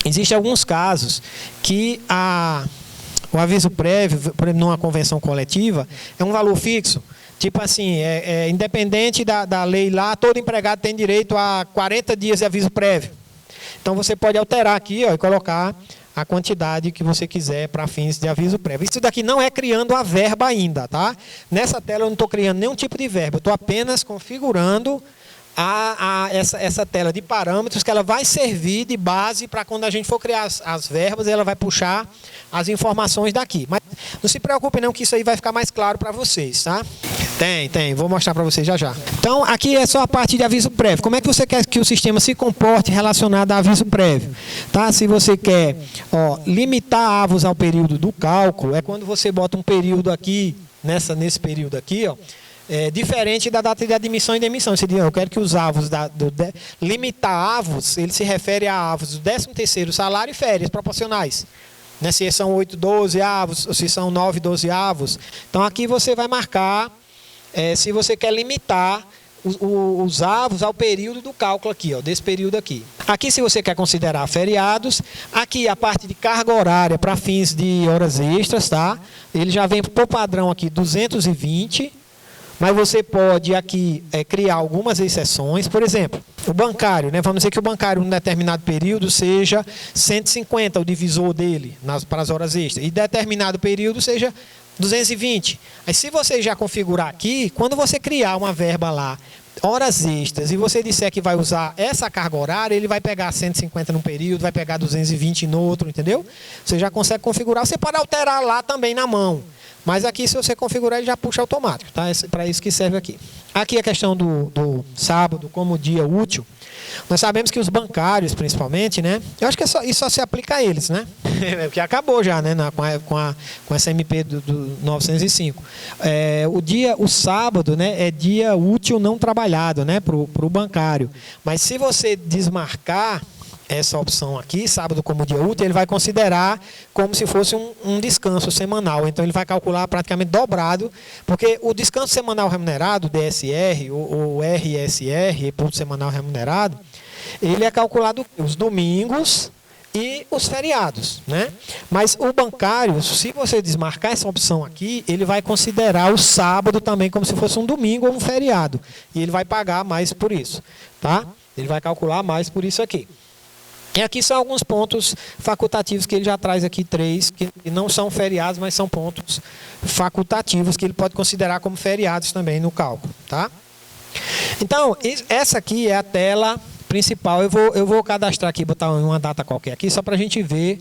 existem alguns casos que o aviso prévio, por exemplo, numa convenção coletiva, é um valor fixo. Tipo assim, independente da lei lá, todo empregado tem direito a 40 dias de aviso prévio. Então, você pode alterar aqui e colocar a quantidade que você quiser para fins de aviso prévio. Isso daqui não é criando a verba ainda, tá? Nessa tela eu não estou criando nenhum tipo de verba, eu estou apenas configurando essa tela de parâmetros que ela vai servir de base para quando a gente for criar as verbas, ela vai puxar as informações daqui. Mas não se preocupe não que isso aí vai ficar mais claro para vocês, tá? Tem, vou mostrar para vocês já. Então, aqui é só a parte de aviso prévio. Como é que você quer que o sistema se comporte relacionado a aviso prévio? Tá? Se você quer limitar avos ao período do cálculo, é quando você bota um período aqui, nesse período aqui, diferente da data de admissão e demissão. Você diz, eu quero que os avos, limitar avos, ele se refere a avos do 13º salário e férias proporcionais. Né? Se são 8, 12 avos, ou se são 9, 12 avos. Então, aqui você vai marcar se você quer limitar os avos ao período do cálculo aqui, desse período aqui. Aqui, se você quer considerar feriados, aqui a parte de carga horária para fins de horas extras, tá? Ele já vem por padrão aqui 220, mas você pode aqui criar algumas exceções. Por exemplo, o bancário, né? Vamos dizer que o bancário, num determinado período, seja 150 o divisor dele para as horas extras, e determinado período seja 220. Aí, se você já configurar aqui, quando você criar uma verba lá, horas extras, e você disser que vai usar essa carga horária, ele vai pegar 150 num período, vai pegar 220 no outro, entendeu? Você já consegue configurar. Você pode alterar lá também na mão. Mas aqui, se você configurar, ele já puxa automático, tá? Para isso que serve aqui. Aqui a questão do sábado como dia útil. Nós sabemos que os bancários, principalmente, né? Eu acho que isso só se aplica a eles, né? Porque acabou já, né? Com essa MP do 905. O sábado, né? É dia útil não trabalhado, né? Para o bancário. Mas se você desmarcar essa opção aqui, sábado como dia útil, ele vai considerar como se fosse um descanso semanal. Então, ele vai calcular praticamente dobrado, porque o descanso semanal remunerado, DSR ou RSR, Repouso Semanal Remunerado, ele é calculado os domingos e os feriados, né? Mas o bancário, se você desmarcar essa opção aqui, ele vai considerar o sábado também como se fosse um domingo ou um feriado. E ele vai pagar mais por isso, tá? Ele vai calcular mais por isso aqui. E aqui são alguns pontos facultativos que ele já traz aqui, 3, que não são feriados, mas são pontos facultativos que ele pode considerar como feriados também no cálculo, tá? Então, essa aqui é a tela principal. Eu vou cadastrar aqui, botar uma data qualquer aqui, só para a gente ver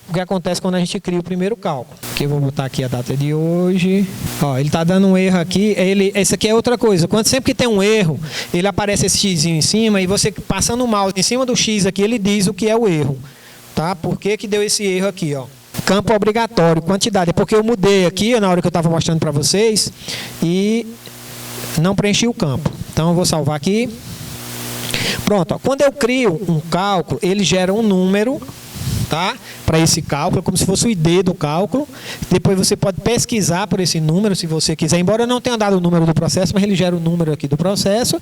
o que acontece quando a gente cria o primeiro cálculo. Aqui eu vou botar aqui a data de hoje. Ó, ele está dando um erro aqui. Esse aqui é outra coisa. Sempre que tem um erro, ele aparece esse x em cima e você passando o mouse em cima do x aqui, ele diz o que é o erro. Tá? Por que deu esse erro aqui? Ó? Campo obrigatório, quantidade. É porque eu mudei aqui na hora que eu estava mostrando para vocês e não preenchi o campo. Então eu vou salvar aqui. Pronto. Ó. Quando eu crio um cálculo, ele gera um número, tá? Para esse cálculo, como se fosse o ID do cálculo. Depois você pode pesquisar por esse número, se você quiser. Embora eu não tenha dado o número do processo, mas ele gera o número aqui do processo.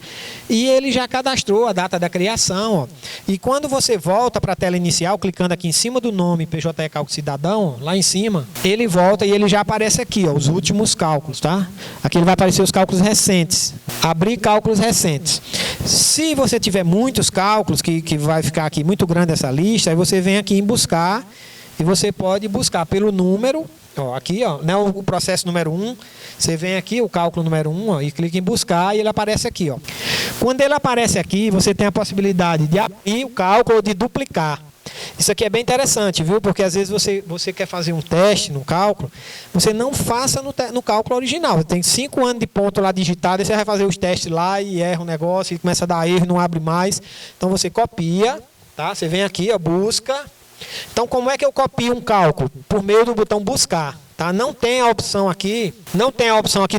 E ele já cadastrou a data da criação. Ó. E quando você volta para a tela inicial, clicando aqui em cima do nome PJE Cálculo Cidadão, lá em cima, ele volta e ele já aparece aqui, ó, os últimos cálculos, tá? Aqui ele vai aparecer os cálculos recentes. Abrir cálculos recentes. Se você tiver muitos cálculos, que vai ficar aqui muito grande essa lista, aí você vem aqui em buscar e você pode buscar pelo número, ó, aqui, ó, né, o processo número 1, você vem aqui, o cálculo número 1, ó, e clica em buscar e ele aparece aqui. Ó. Quando ele aparece aqui, você tem a possibilidade de abrir o cálculo ou de duplicar. Isso aqui é bem interessante, viu? Porque às vezes você quer fazer um teste no cálculo, você não faça no cálculo original. Você tem 5 anos de ponto lá digitado, e você vai fazer os testes lá e erra o negócio, e começa a dar erro, não abre mais. Então você copia, tá? Você vem aqui, ó, busca. Então como é que eu copio um cálculo? Por meio do botão buscar. Tá? Não tem a opção aqui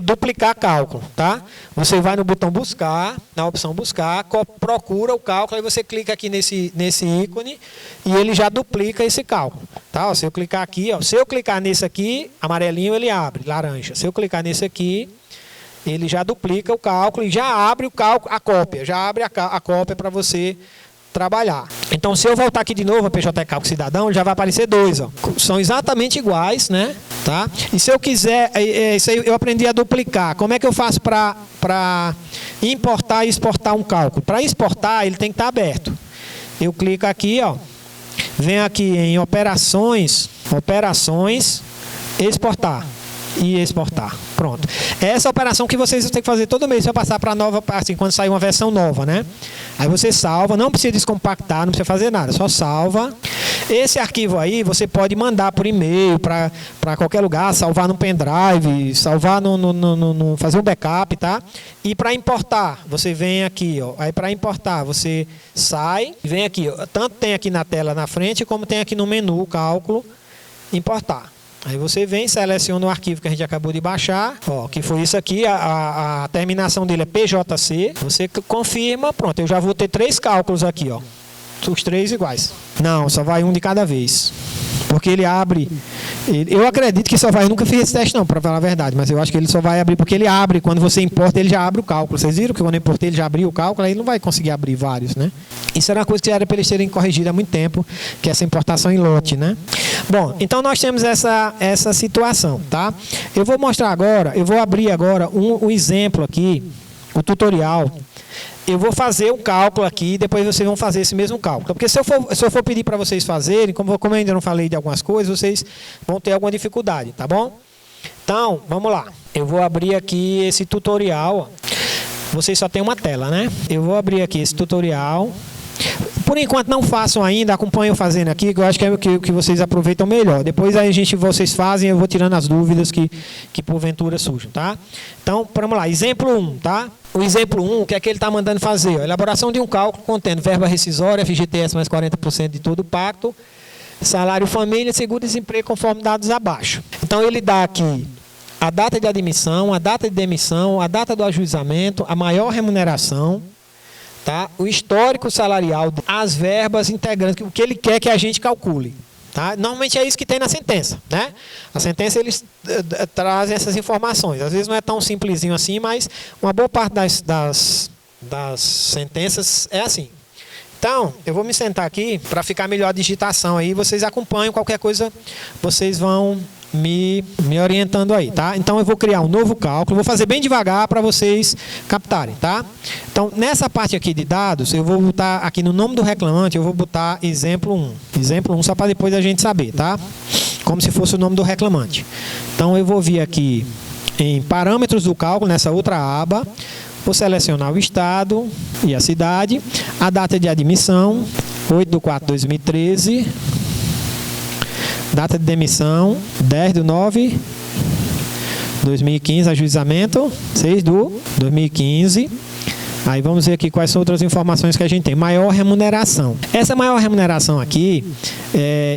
duplicar cálculo, tá? Você vai no botão buscar, na opção buscar, procura o cálculo, aí você clica aqui nesse ícone e ele já duplica esse cálculo, tá? Ó, se eu clicar aqui, ó, se eu clicar nesse aqui, amarelinho ele abre, laranja. Se eu clicar nesse aqui, ele já duplica o cálculo e já abre o cálculo, a cópia, já abre a cópia para você trabalhar. Então, se eu voltar aqui de novo a PJE Cálculo Cidadão, já vai aparecer dois, ó. São exatamente iguais, né? Tá? E se eu quiser, isso aí eu aprendi a duplicar. Como é que eu faço para importar e exportar um cálculo? Para exportar, ele tem que estar aberto. Eu clico aqui, ó. Venho aqui em operações, exportar. E exportar. Pronto. Essa operação que vocês têm que fazer todo mês, vai passar para a nova, assim, quando sair uma versão nova, né? Aí você salva, não precisa descompactar, não precisa fazer nada, só salva. Esse arquivo aí você pode mandar por e-mail para qualquer lugar, salvar no pendrive, salvar fazer um backup, tá? E para importar, você vem aqui, ó. Aí para importar, você sai, vem aqui, ó. Tanto tem aqui na tela na frente, como tem aqui no menu, cálculo, importar. Aí você vem, seleciona o arquivo que a gente acabou de baixar, ó, que foi isso aqui, a terminação dele é PJC, você confirma, pronto, eu já vou ter 3 cálculos aqui, ó, os 3 iguais. Não, só vai um de cada vez, porque ele abre, eu acredito que só vai, eu nunca fiz esse teste não, para falar a verdade, mas eu acho que ele só vai abrir, porque ele abre, quando você importa, ele já abre o cálculo, vocês viram que quando eu importei ele já abriu o cálculo, aí ele não vai conseguir abrir vários, né? Isso era uma coisa que já era para eles terem corrigido há muito tempo, que é essa importação em lote, né? Bom, então nós temos essa situação, tá? Eu vou mostrar agora, eu vou abrir agora um exemplo aqui, o tutorial. Eu vou fazer o cálculo aqui e depois vocês vão fazer esse mesmo cálculo. Porque se eu for pedir para vocês fazerem, como eu ainda não falei de algumas coisas, vocês vão ter alguma dificuldade, tá bom? Então, vamos lá. Eu vou abrir aqui esse tutorial. Vocês só tem uma tela, né? Eu vou abrir aqui esse tutorial. Por enquanto não façam ainda, acompanhem eu fazendo aqui, que eu acho que é o que vocês aproveitam melhor. Depois aí vocês fazem, eu vou tirando as dúvidas que porventura surjam, tá? Então, vamos lá, exemplo 1, tá? O exemplo 1, o que é que ele está mandando fazer? Elaboração de um cálculo contendo verba rescisória, FGTS mais 40% de todo o pacto, salário família, seguro-desemprego conforme dados abaixo. Então, ele dá aqui a data de admissão, a data de demissão, a data do ajuizamento, a maior remuneração, tá? O histórico salarial, as verbas integrantes, o que ele quer que a gente calcule. Tá? Normalmente é isso que tem na sentença. Né? A sentença eles trazem essas informações. Às vezes não é tão simplesinho assim, mas uma boa parte das sentenças é assim. Então, eu vou me sentar aqui para ficar melhor a digitação aí. Vocês acompanham, qualquer coisa vocês vão me orientando aí, tá? Então eu vou criar um novo cálculo, vou fazer bem devagar para vocês captarem, tá? Então nessa parte aqui de dados, eu vou botar aqui no nome do reclamante, eu vou botar exemplo 1. Exemplo 1 só para depois a gente saber, tá? Como se fosse o nome do reclamante. Então eu vou vir aqui em parâmetros do cálculo, nessa outra aba, vou selecionar o estado e a cidade, a data de admissão, 8/4/2013, Data de demissão, 10/9/2015, ajuizamento, 6/2015. Aí vamos ver aqui quais são outras informações que a gente tem. Maior remuneração. Essa maior remuneração aqui,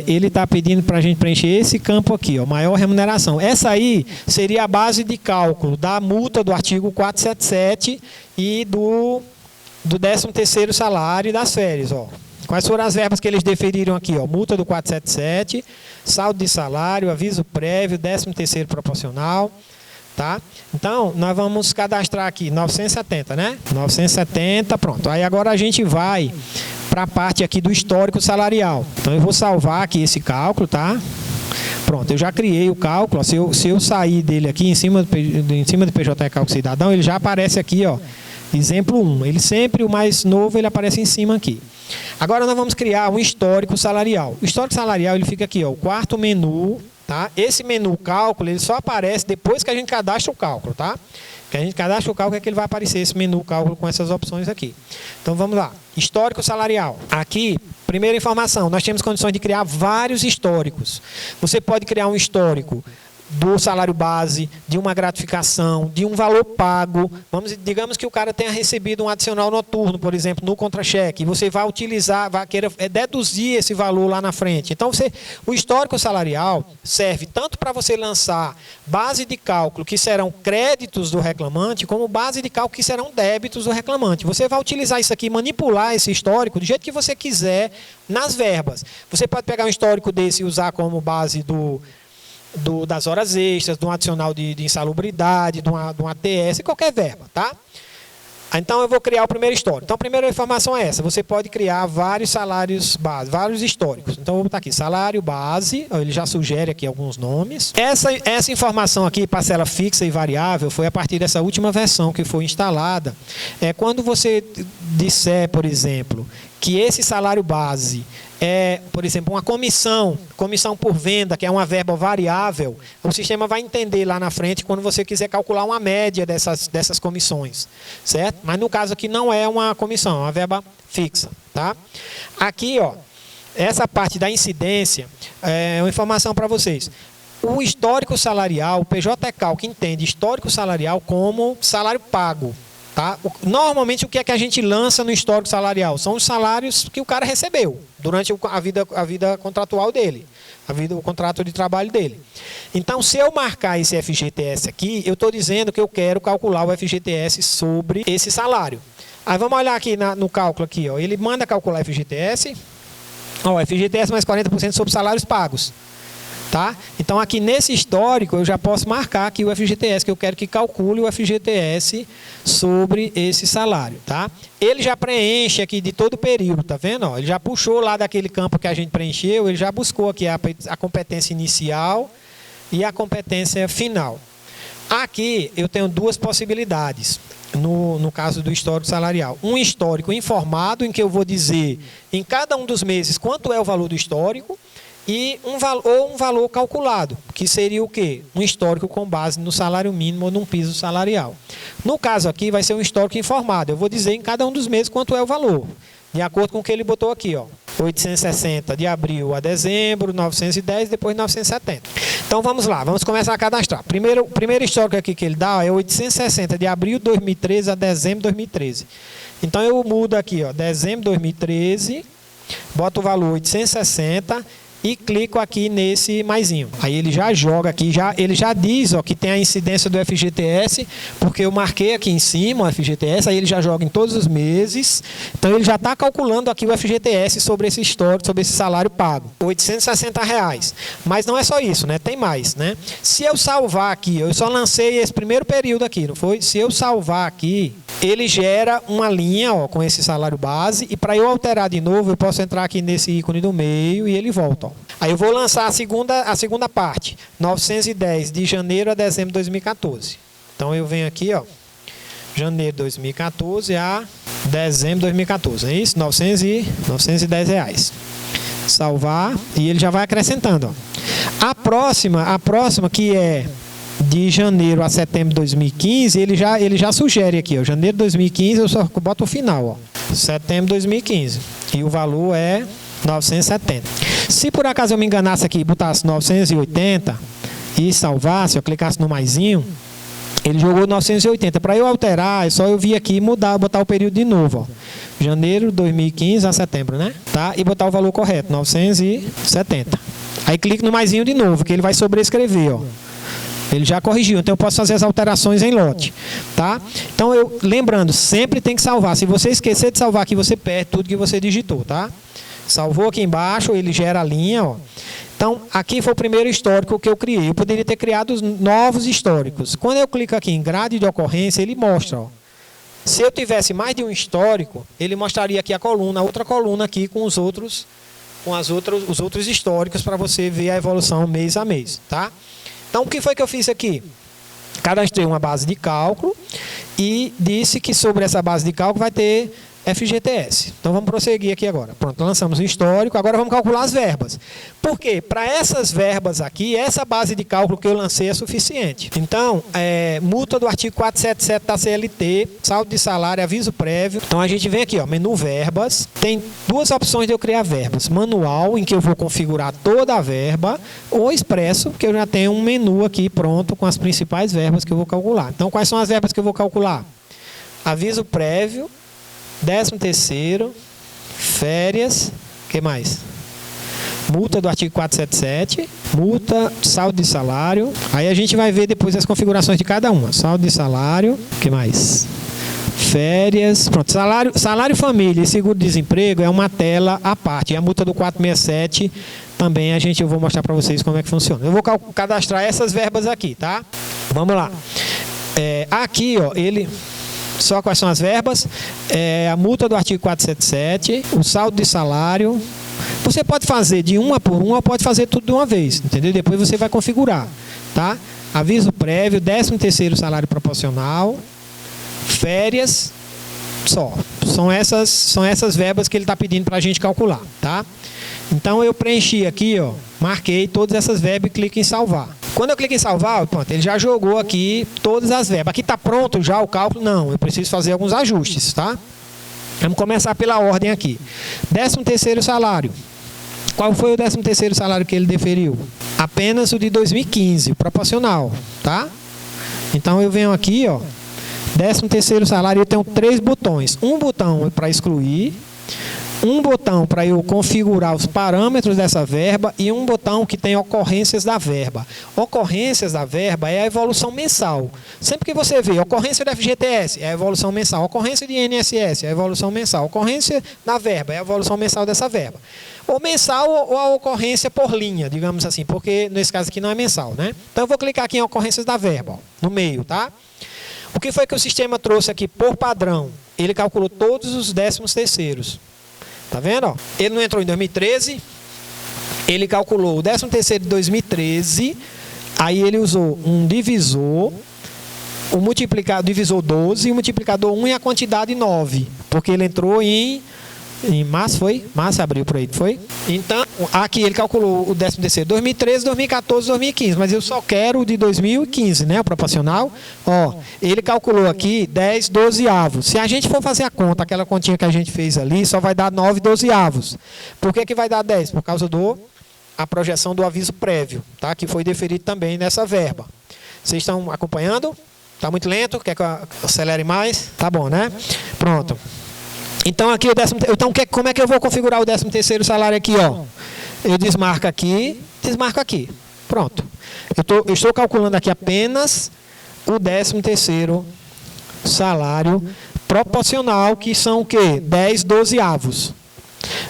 ele está pedindo para a gente preencher esse campo aqui, ó, maior remuneração. Essa aí seria a base de cálculo da multa do artigo 477 e do 13º salário e das férias, ó. Quais foram as verbas que eles deferiram aqui, ó? Multa do 477, saldo de salário, aviso prévio, 13º proporcional. Tá? Então, nós vamos cadastrar aqui 970, né? 970, pronto. Aí agora a gente vai para a parte aqui do histórico salarial. Então, eu vou salvar aqui esse cálculo, tá? Pronto, eu já criei o cálculo. Ó, se eu sair dele aqui em cima do PJ Cálculo Cidadão, ele já aparece aqui, ó. Exemplo 1. Ele sempre, o mais novo, ele aparece em cima aqui. Agora nós vamos criar um histórico salarial. O histórico salarial, ele fica aqui, ó, o quarto menu. Tá? Esse menu cálculo, ele só aparece depois que a gente cadastra o cálculo, tá? Que a gente cadastra o cálculo é que ele vai aparecer esse menu cálculo com essas opções aqui. Então vamos lá. Histórico salarial. Aqui, primeira informação, nós temos condições de criar vários históricos. Você pode criar um histórico do salário base, de uma gratificação, de um valor pago. Digamos que o cara tenha recebido um adicional noturno, por exemplo, no contra-cheque, e você vai utilizar, vai querer deduzir esse valor lá na frente. Então, o histórico salarial serve tanto para você lançar base de cálculo que serão créditos do reclamante, como base de cálculo que serão débitos do reclamante. Você vai utilizar isso aqui, manipular esse histórico do jeito que você quiser nas verbas. Você pode pegar um histórico desse e usar como base das horas extras, de um adicional de insalubridade, de um ATS, qualquer verba, tá? Então, eu vou criar o primeiro histórico. Então, a primeira informação é essa. Você pode criar vários salários base, vários históricos. Então, eu vou botar aqui, salário base. Ele já sugere aqui alguns nomes. Essa informação aqui, parcela fixa e variável, foi a partir dessa última versão que foi instalada. Quando você disser, por exemplo, que esse salário base é, por exemplo, uma comissão por venda, que é uma verba variável, o sistema vai entender lá na frente quando você quiser calcular uma média dessas comissões, certo? Mas no caso aqui não é uma comissão, é uma verba fixa, tá? Aqui, ó, essa parte da incidência é uma informação para vocês. O histórico salarial, o PJ-Calc entende histórico salarial como salário pago. Tá? Normalmente, o que é que a gente lança no histórico salarial? São os salários que o cara recebeu durante a vida contratual dele, o contrato de trabalho dele. Então, se eu marcar esse FGTS aqui, eu estou dizendo que eu quero calcular o FGTS sobre esse salário. Aí vamos olhar aqui no cálculo aqui, ó. Ele manda calcular FGTS, ó, FGTS mais 40% sobre salários pagos. Tá? Então, aqui nesse histórico, eu já posso marcar aqui o FGTS, que eu quero que calcule o FGTS sobre esse salário. Tá? Ele já preenche aqui de todo o período, tá vendo? Ó, ele já puxou lá daquele campo que a gente preencheu, ele já buscou aqui a competência inicial e a competência final. Aqui eu tenho duas possibilidades. No caso do histórico salarial. Um histórico informado, em que eu vou dizer em cada um dos meses quanto é o valor do histórico, e um valor calculado, que seria o quê? Um histórico com base no salário mínimo ou num piso salarial. No caso aqui, vai ser um histórico informado. Eu vou dizer em cada um dos meses quanto é o valor, de acordo com o que ele botou aqui, ó. 860 de abril a dezembro, 910, depois 970. Então, vamos lá, vamos começar a cadastrar. O primeiro histórico aqui que ele dá é 860 de abril de 2013 a dezembro de 2013. Então, eu mudo aqui, ó, dezembro de 2013, boto o valor 860 e clico aqui nesse maisinho. Aí ele já joga aqui, ele já diz, ó, que tem a incidência do FGTS, porque eu marquei aqui em cima o FGTS, aí ele já joga em todos os meses. Então ele já está calculando aqui o FGTS sobre esse histórico, sobre esse salário pago. R$860. Mas não é só isso, né? Tem mais, né? Se eu salvar aqui, eu só lancei esse primeiro período aqui, não foi? Se eu salvar aqui, ele gera uma linha, ó, com esse salário base, e para eu alterar de novo, eu posso entrar aqui nesse ícone do meio e ele volta, ó. Aí eu vou lançar a segunda parte, 910 de janeiro a dezembro de 2014. Então eu venho aqui, ó, janeiro de 2014 a dezembro de 2014, é isso? 910 reais. Salvar e ele já vai acrescentando, ó. A próxima que é de janeiro a setembro de 2015, ele já sugere aqui, ó, janeiro de 2015, eu só boto o final, ó, setembro de 2015, e o valor é 970. Se por acaso eu me enganasse aqui e botasse 980 e salvasse, eu clicasse no maisinho, ele jogou 980. Para eu alterar, é só eu vir aqui e mudar, botar o período de novo. Ó. Janeiro de 2015 a setembro, né? Tá? E botar o valor correto, 970. Aí clico no maisinho de novo, que ele vai sobrescrever, ó. Ele já corrigiu, então eu posso fazer as alterações em lote, tá? Então, lembrando, sempre tem que salvar. Se você esquecer de salvar aqui, você perde tudo que você digitou, tá? Salvou aqui embaixo, ele gera a linha, ó. Então, aqui foi o primeiro histórico que eu criei. Eu poderia ter criado os novos históricos. Quando eu clico aqui em grade de ocorrência, ele mostra, ó. Se eu tivesse mais de um histórico, ele mostraria aqui a coluna, outra coluna aqui com os outros históricos para você ver a evolução mês a mês, tá? Então, o que foi que eu fiz aqui? Cadastrei uma base de cálculo e disse que sobre essa base de cálculo vai ter FGTS. Então, vamos prosseguir aqui agora. Pronto, lançamos o histórico, agora vamos calcular as verbas. Por quê? Para essas verbas aqui, essa base de cálculo que eu lancei é suficiente. Então, multa do artigo 477 da CLT, saldo de salário, aviso prévio. Então, a gente vem aqui, ó, menu verbas. Tem duas opções de eu criar verbas. Manual, em que eu vou configurar toda a verba, ou expresso, que eu já tenho um menu aqui pronto com as principais verbas que eu vou calcular. Então, quais são as verbas que eu vou calcular? Aviso prévio, 13º, férias, o que mais? Multa do artigo 477, multa, saldo de salário. Aí a gente vai ver depois as configurações de cada uma. Saldo de salário, o que mais? Férias, pronto. Salário família e seguro-desemprego é uma tela à parte. E a multa do 467 também eu vou mostrar para vocês como é que funciona. Eu vou cadastrar essas verbas aqui, tá? Vamos lá. Aqui, ó, só quais são as verbas? A multa do artigo 477, o saldo de salário. Você pode fazer de uma por uma ou pode fazer tudo de uma vez, entendeu? Depois você vai configurar, tá? Aviso prévio, 13º salário proporcional, férias, só. São essas verbas que ele está pedindo para a gente calcular, tá? Então eu preenchi aqui, ó, marquei todas essas verbas e clico em salvar. Quando eu clico em salvar, pronto, ele já jogou aqui todas as verbas. Aqui está pronto já o cálculo? Não, eu preciso fazer alguns ajustes, tá? Vamos começar pela ordem aqui. 13º salário. Qual foi o 13º salário que ele deferiu? Apenas o de 2015, o proporcional, tá? Então eu venho aqui, ó, 13º salário, eu tenho 3 botões. Um botão para excluir, um botão para eu configurar os parâmetros dessa verba e um botão que tem ocorrências da verba. Ocorrências da verba é a evolução mensal. Sempre que você vê ocorrência do FGTS, é a evolução mensal. Ocorrência de INSS, é a evolução mensal. Ocorrência da verba, é a evolução mensal dessa verba. Ou mensal ou a ocorrência por linha, digamos assim, porque nesse caso aqui não é mensal, né? Então eu vou clicar aqui em ocorrências da verba, ó, no meio, tá? O que foi que o sistema trouxe aqui por padrão? Ele calculou todos os 13º. Tá vendo? Ó? Ele não entrou em 2013, ele calculou o 13º de 2013, aí ele usou um divisor, o multiplicador, divisor 12, o multiplicador 1 e a quantidade 9, porque ele entrou em março, foi? Março, abril, por aí, foi? Então, aqui ele calculou o 13º 2013, 2014, 2015, mas eu só quero o de 2015, né, o proporcional. Ó, ele calculou aqui 10 dozeavos. Se a gente for fazer a conta, aquela continha que a gente fez ali, só vai dar 9 dozeavos. Por que vai dar 10? Por causa a projeção do aviso prévio, tá? Que foi deferido também nessa verba. Vocês estão acompanhando? Tá muito lento? Quer que eu acelere mais? Tá bom, né? Pronto. Então, aqui como é que eu vou configurar o 13º salário aqui, ó? Eu desmarco aqui. Pronto. Eu estou calculando aqui apenas o 13º salário proporcional, que são o quê? 10 dozeavos.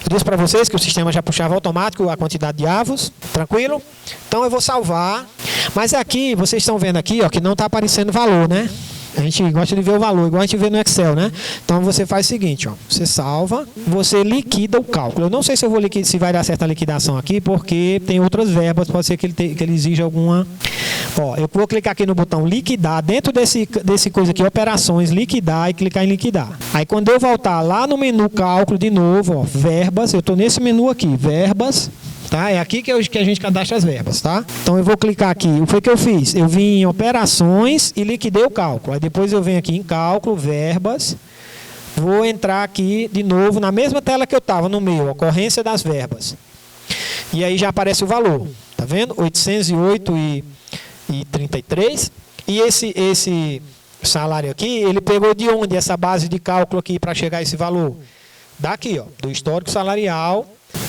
Eu disse para vocês que o sistema já puxava automático a quantidade de avos. Tranquilo? Então, eu vou salvar. Mas aqui, vocês estão vendo aqui, ó, que não está aparecendo valor, né? A gente gosta de ver o valor, igual a gente vê no Excel, né? Então, você faz o seguinte, ó. Você salva, você liquida o cálculo. Eu não sei se eu vou se vai dar certa liquidação aqui, porque tem outras verbas, pode ser que ele exija alguma... Ó, eu vou clicar aqui no botão liquidar, dentro desse coisa aqui, operações, liquidar e clicar em liquidar. Aí, quando eu voltar lá no menu cálculo de novo, ó, verbas, eu estou nesse menu aqui, verbas... Tá? É aqui que a gente cadastra as verbas, tá? Então eu vou clicar aqui. O que foi que eu fiz? Eu vim em operações e liquidei o cálculo. Aí depois eu venho aqui em cálculo, verbas. Vou entrar aqui de novo na mesma tela que eu estava no meio, ocorrência das verbas. e aí já aparece o valor. Tá vendo? 808,33. E esse salário aqui, ele pegou de onde essa base de cálculo aqui para chegar a esse valor? Daqui, ó, do histórico salarial,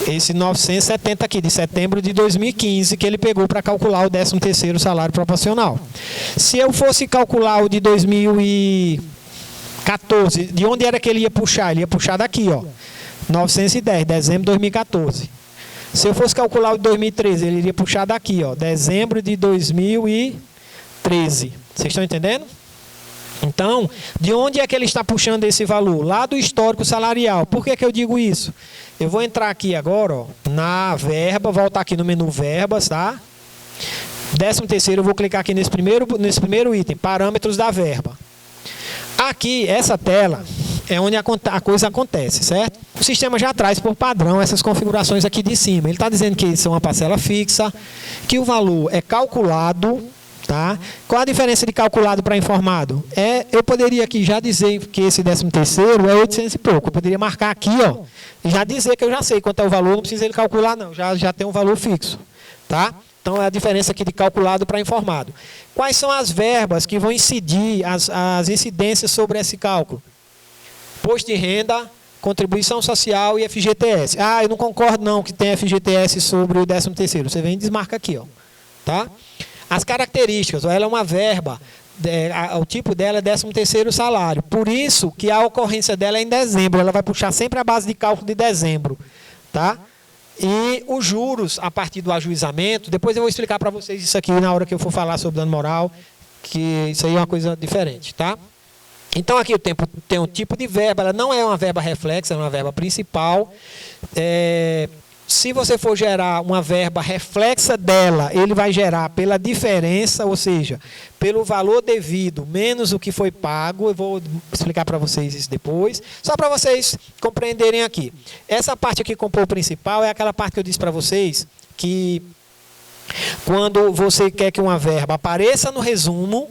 esse 970 aqui, de setembro de 2015, que ele pegou para calcular o 13º salário proporcional. Se eu fosse calcular o de 2014, de onde era que ele ia puxar? Ele ia puxar daqui, ó, 910, dezembro de 2014. Se eu fosse calcular o de 2013, ele iria puxar daqui, ó, dezembro de 2013. Vocês estão entendendo? Então, de onde é que ele está puxando esse valor? Lá do histórico salarial. Por que eu digo isso? Eu vou entrar aqui agora, ó, na verba, voltar aqui no menu verbas, tá? 13º, eu vou clicar aqui nesse primeiro item, parâmetros da verba. Aqui, essa tela é onde a coisa acontece, certo? O sistema já traz por padrão essas configurações aqui de cima. Ele está dizendo que isso é uma parcela fixa, que o valor é calculado. Tá? Qual a diferença de calculado para informado? Eu poderia aqui já dizer que esse 13º é 800 e pouco. Eu poderia marcar aqui, ó, e já dizer que eu já sei quanto é o valor, não precisa ele calcular não, já tem um valor fixo. Tá? Então é a diferença aqui de calculado para informado. Quais são as verbas que vão incidir, as incidências sobre esse cálculo? Imposto de renda, contribuição social e FGTS. Eu não concordo não que tem FGTS sobre o 13º. Você vem e desmarca aqui, ó. Tá? As características, ela é uma verba, o tipo dela é 13º salário. Por isso que a ocorrência dela é em dezembro. Ela vai puxar sempre a base de cálculo de dezembro. Tá? E os juros, a partir do ajuizamento, depois eu vou explicar para vocês isso aqui na hora que eu for falar sobre dano moral, que isso aí é uma coisa diferente. Tá? Então aqui tem um tipo de verba, ela não é uma verba reflexa, é uma verba principal. Se você for gerar uma verba reflexa dela, ele vai gerar pela diferença, ou seja, pelo valor devido menos o que foi pago. Eu vou explicar para vocês isso depois, só para vocês compreenderem aqui. Essa parte aqui, compor principal, é aquela parte que eu disse para vocês, que quando você quer que uma verba apareça no resumo,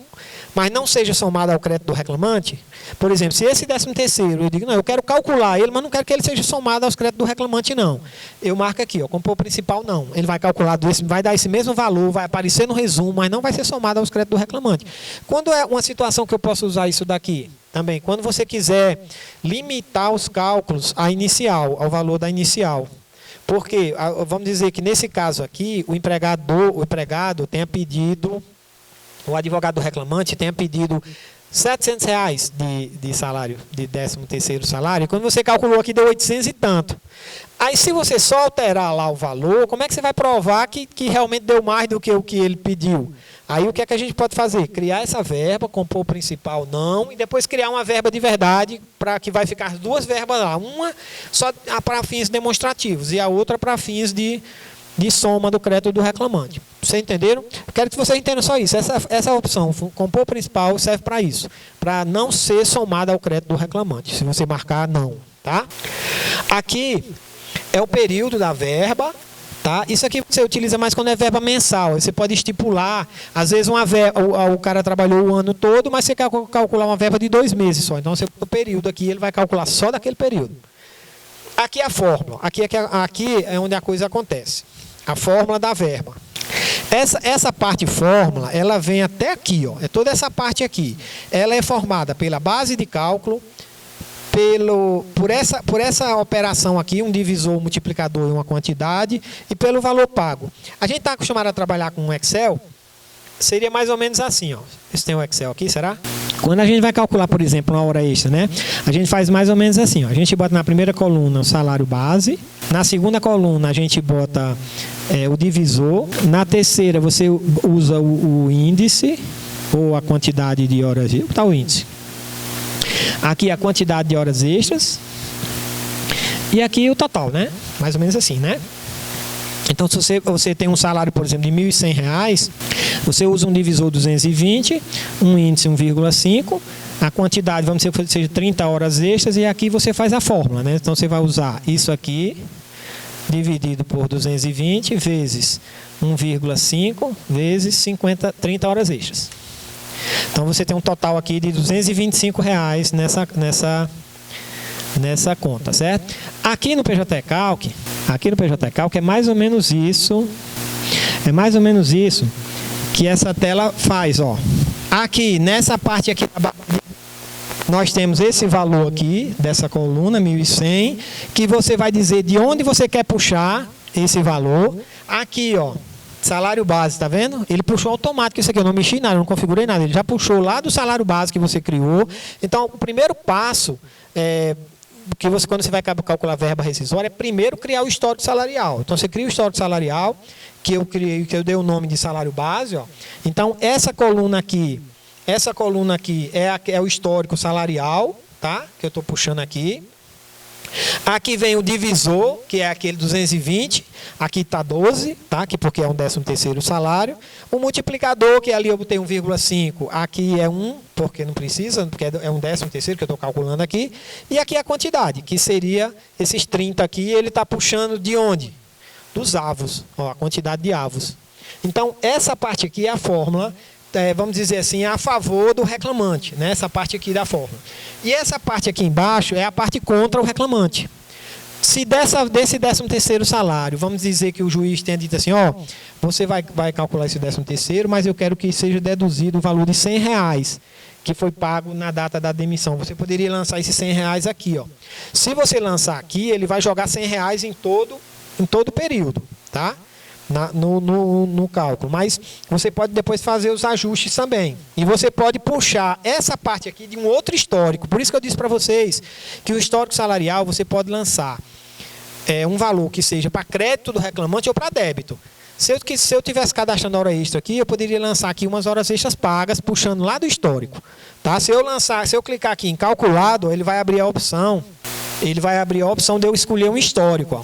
mas não seja somada ao crédito do reclamante. Por exemplo, se esse 13º, eu digo, não, eu quero calcular ele, mas não quero que ele seja somado aos créditos do reclamante, não. Eu marco aqui, ó, compor principal, não. Ele vai calcular, vai dar esse mesmo valor, vai aparecer no resumo, mas não vai ser somado aos créditos do reclamante. Quando é uma situação que eu posso usar isso daqui? Também, quando você quiser limitar os cálculos à inicial, ao valor da inicial. Porque, vamos dizer que nesse caso aqui, o empregado tenha pedido, o advogado do reclamante tenha pedido R$700 de salário, de 13º salário, e quando você calculou aqui deu 800 e tanto. Aí se você só alterar lá o valor, como é que você vai provar que realmente deu mais do que o que ele pediu? Aí o que é que a gente pode fazer? Criar essa verba, compor o principal não, e depois criar uma verba de verdade, para que vai ficar as duas verbas lá. Uma só para fins demonstrativos e a outra para fins de soma do crédito do reclamante. Vocês entenderam? Eu quero que vocês entendam só isso. Essa opção, compor principal, serve para isso. Para não ser somada ao crédito do reclamante. Se você marcar, não. Tá? Aqui é o período da verba. Tá? Isso aqui você utiliza mais quando é verba mensal. Você pode estipular, às vezes o cara trabalhou o ano todo, mas você quer calcular uma verba de 2 meses só. Então, o período aqui, ele vai calcular só daquele período. Aqui é a fórmula. Aqui é onde a coisa acontece. A fórmula da verba. Essa parte fórmula, ela vem até aqui, ó. É toda essa parte aqui. Ela é formada pela base de cálculo, por essa operação aqui, um divisor, um multiplicador e uma quantidade, e pelo valor pago. A gente está acostumado a trabalhar com um Excel, seria mais ou menos assim, ó. Esse tem o Excel aqui, será? Quando a gente vai calcular, por exemplo, uma hora extra, né? A gente faz mais ou menos assim, ó. A gente bota na primeira coluna o salário base, na segunda coluna a gente bota o divisor, na terceira você usa o índice, ou a quantidade de horas, tá o índice. Aqui a quantidade de horas extras, e aqui o total, né? Mais ou menos assim, né? Então, se você tem um salário, por exemplo, de R$ 1.100, você usa um divisor 220, um índice 1,5, a quantidade, vamos dizer que seja 30 horas extras, e aqui você faz a fórmula, né? Então, você vai usar isso aqui, dividido por 220, vezes 1,5, vezes 30 horas extras. Então, você tem um total aqui de R$ 225 nessa conta, certo? Aqui no PJT Calc, aqui no PJ Cálculo, é mais ou menos isso. É mais ou menos isso que essa tela faz, ó. Aqui, nessa parte aqui, nós temos esse valor aqui, dessa coluna, 1.100, que você vai dizer de onde você quer puxar esse valor. Aqui, ó, salário base, tá vendo? Ele puxou automático isso aqui, eu não mexi nada, eu não configurei nada. Ele já puxou lá do salário base que você criou. Então, o primeiro passo que você, quando você vai calcular a verba rescisória, é primeiro criar o histórico salarial. Então, você cria o histórico salarial, que eu criei, que eu dei o nome de salário base, ó. Então, essa coluna aqui é o histórico salarial, tá? Que eu estou puxando aqui. Aqui vem o divisor, que é aquele 220, aqui está 12, tá? Aqui porque é um 13º salário. O multiplicador, que ali eu botei 1,5, aqui é 1, porque não precisa, porque é um 13º que eu estou calculando aqui. E aqui a quantidade, que seria esses 30 aqui, ele está puxando de onde? Dos avos, ó, a quantidade de avos. Então, essa parte aqui é a fórmula, vamos dizer assim, a favor do reclamante, né? Essa parte aqui da fórmula. E essa parte aqui embaixo é a parte contra o reclamante. Se desse 13º salário, vamos dizer que o juiz tenha dito assim, ó, você vai calcular esse 13º, mas eu quero que seja deduzido o valor de R$100, que foi pago na data da demissão. Você poderia lançar esses R$100 aqui, ó. Se você lançar aqui, ele vai jogar R$100 em todo o período, tá? No cálculo, mas você pode depois fazer os ajustes também. E você pode puxar essa parte aqui de um outro histórico. Por isso que eu disse para vocês que o histórico salarial você pode lançar um valor que seja para crédito do reclamante ou para débito. Se eu tivesse cadastrando hora extra aqui, eu poderia lançar aqui umas horas extras pagas, puxando lá do histórico. Tá? Se eu clicar aqui em calculado, ele vai abrir a opção. De eu escolher um histórico, ó.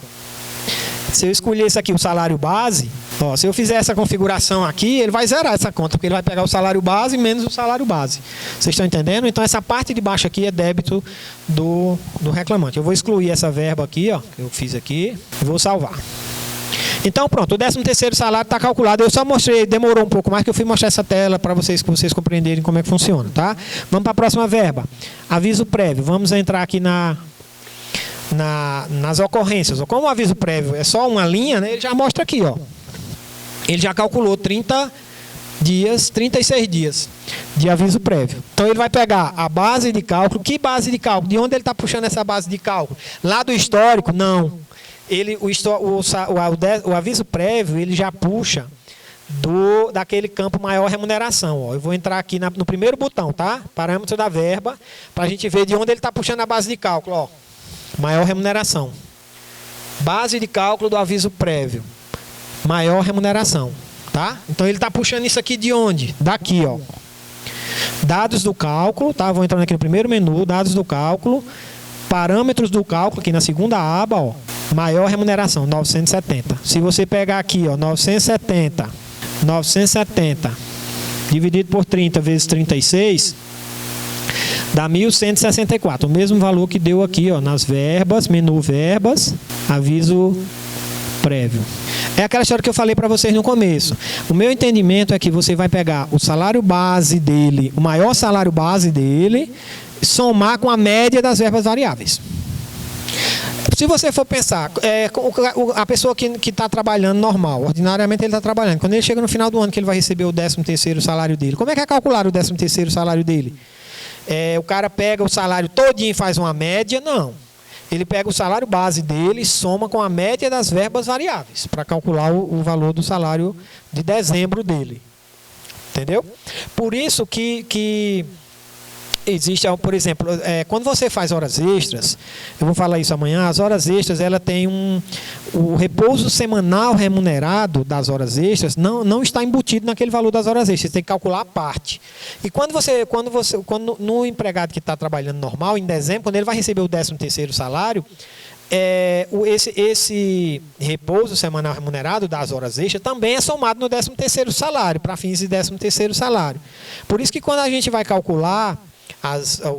Se eu escolher esse aqui, o salário base, ó, se eu fizer essa configuração aqui, ele vai zerar essa conta, porque ele vai pegar o salário base menos o salário base. Vocês estão entendendo? Então, essa parte de baixo aqui é débito do reclamante. Eu vou excluir essa verba aqui, ó, que eu fiz aqui, e vou salvar. Então, pronto, o 13º salário está calculado. Eu só mostrei, demorou um pouco mais, que eu fui mostrar essa tela para vocês compreenderem como é que funciona, tá? Vamos para a próxima verba. Aviso prévio. Vamos entrar aqui nas ocorrências. Como o aviso prévio é só uma linha, né, ele já mostra aqui, ó. Ele já calculou 36 dias de aviso prévio. Então ele vai pegar a base de cálculo. Que base de cálculo? De onde ele está puxando essa base de cálculo? Lá do histórico? Não. O aviso prévio ele já puxa daquele campo maior remuneração. Ó. Eu vou entrar aqui no primeiro botão, tá? Parâmetro da verba, para a gente ver de onde ele está puxando a base de cálculo, ó. Maior remuneração. Base de cálculo do aviso prévio. Maior remuneração. Tá? Então ele está puxando isso aqui de onde? Daqui, ó. Dados do cálculo, tá? Vou entrar aqui no primeiro menu, dados do cálculo. Parâmetros do cálculo, aqui na segunda aba, ó. Maior remuneração, 970. Se você pegar aqui, ó, 970 dividido por 30 vezes 36, dá 1.164, o mesmo valor que deu aqui, ó, nas verbas, menu verbas, aviso prévio. É aquela história que eu falei para vocês no começo. O meu entendimento é que você vai pegar o salário base dele, o maior salário base dele, somar com a média das verbas variáveis. Se você for pensar, a pessoa que está trabalhando normal, ordinariamente ele está trabalhando, quando ele chega no final do ano que ele vai receber o 13º salário dele, como é que é calcular o 13º salário dele? O cara pega o salário todinho e faz uma média? Não. Ele pega o salário base dele e soma com a média das verbas variáveis para calcular o valor do salário de dezembro dele. Entendeu? Por isso que existe, por exemplo, quando você faz horas extras, eu vou falar isso amanhã, as horas extras, ela tem o repouso semanal remunerado das horas extras não está embutido naquele valor das horas extras, você tem que calcular a parte. E quando no empregado que está trabalhando normal, em dezembro, quando ele vai receber o 13º salário, esse repouso semanal remunerado das horas extras também é somado no 13º salário, para fins de 13º salário. Por isso que quando a gente vai calcular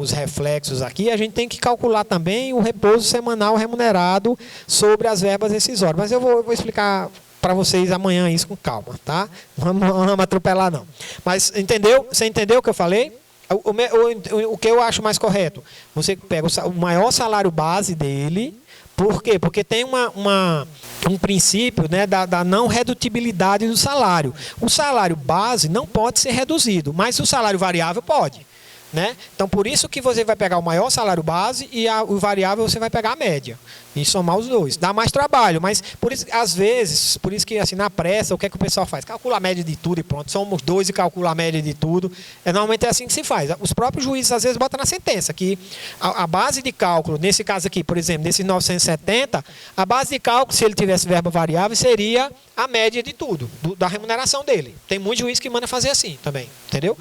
os reflexos aqui, a gente tem que calcular também o repouso semanal remunerado sobre as verbas rescisórias. Mas eu vou explicar para vocês amanhã isso com calma, tá? Não vamos atropelar, não. Mas entendeu? Você entendeu o que eu falei? O que eu acho mais correto? Você pega o maior salário base dele, Por quê? Porque tem um princípio, né, da não redutibilidade do salário. O salário base não pode ser reduzido, mas o salário variável pode. Né? Então, por isso que você vai pegar o maior salário base e o variável você vai pegar a média. E somar os dois. Dá mais trabalho, mas por isso, às vezes, por isso que assim, na pressa, o que é que o pessoal faz? Calcula a média de tudo e pronto. Somos dois e calcula a média de tudo. Normalmente é assim que se faz. Os próprios juízes, às vezes, botam na sentença que a base de cálculo, nesse caso aqui, por exemplo, nesses 970, a base de cálculo, se ele tivesse verba variável, seria a média de tudo, da remuneração dele. Tem muitos juízes que mandam fazer assim também, entendeu?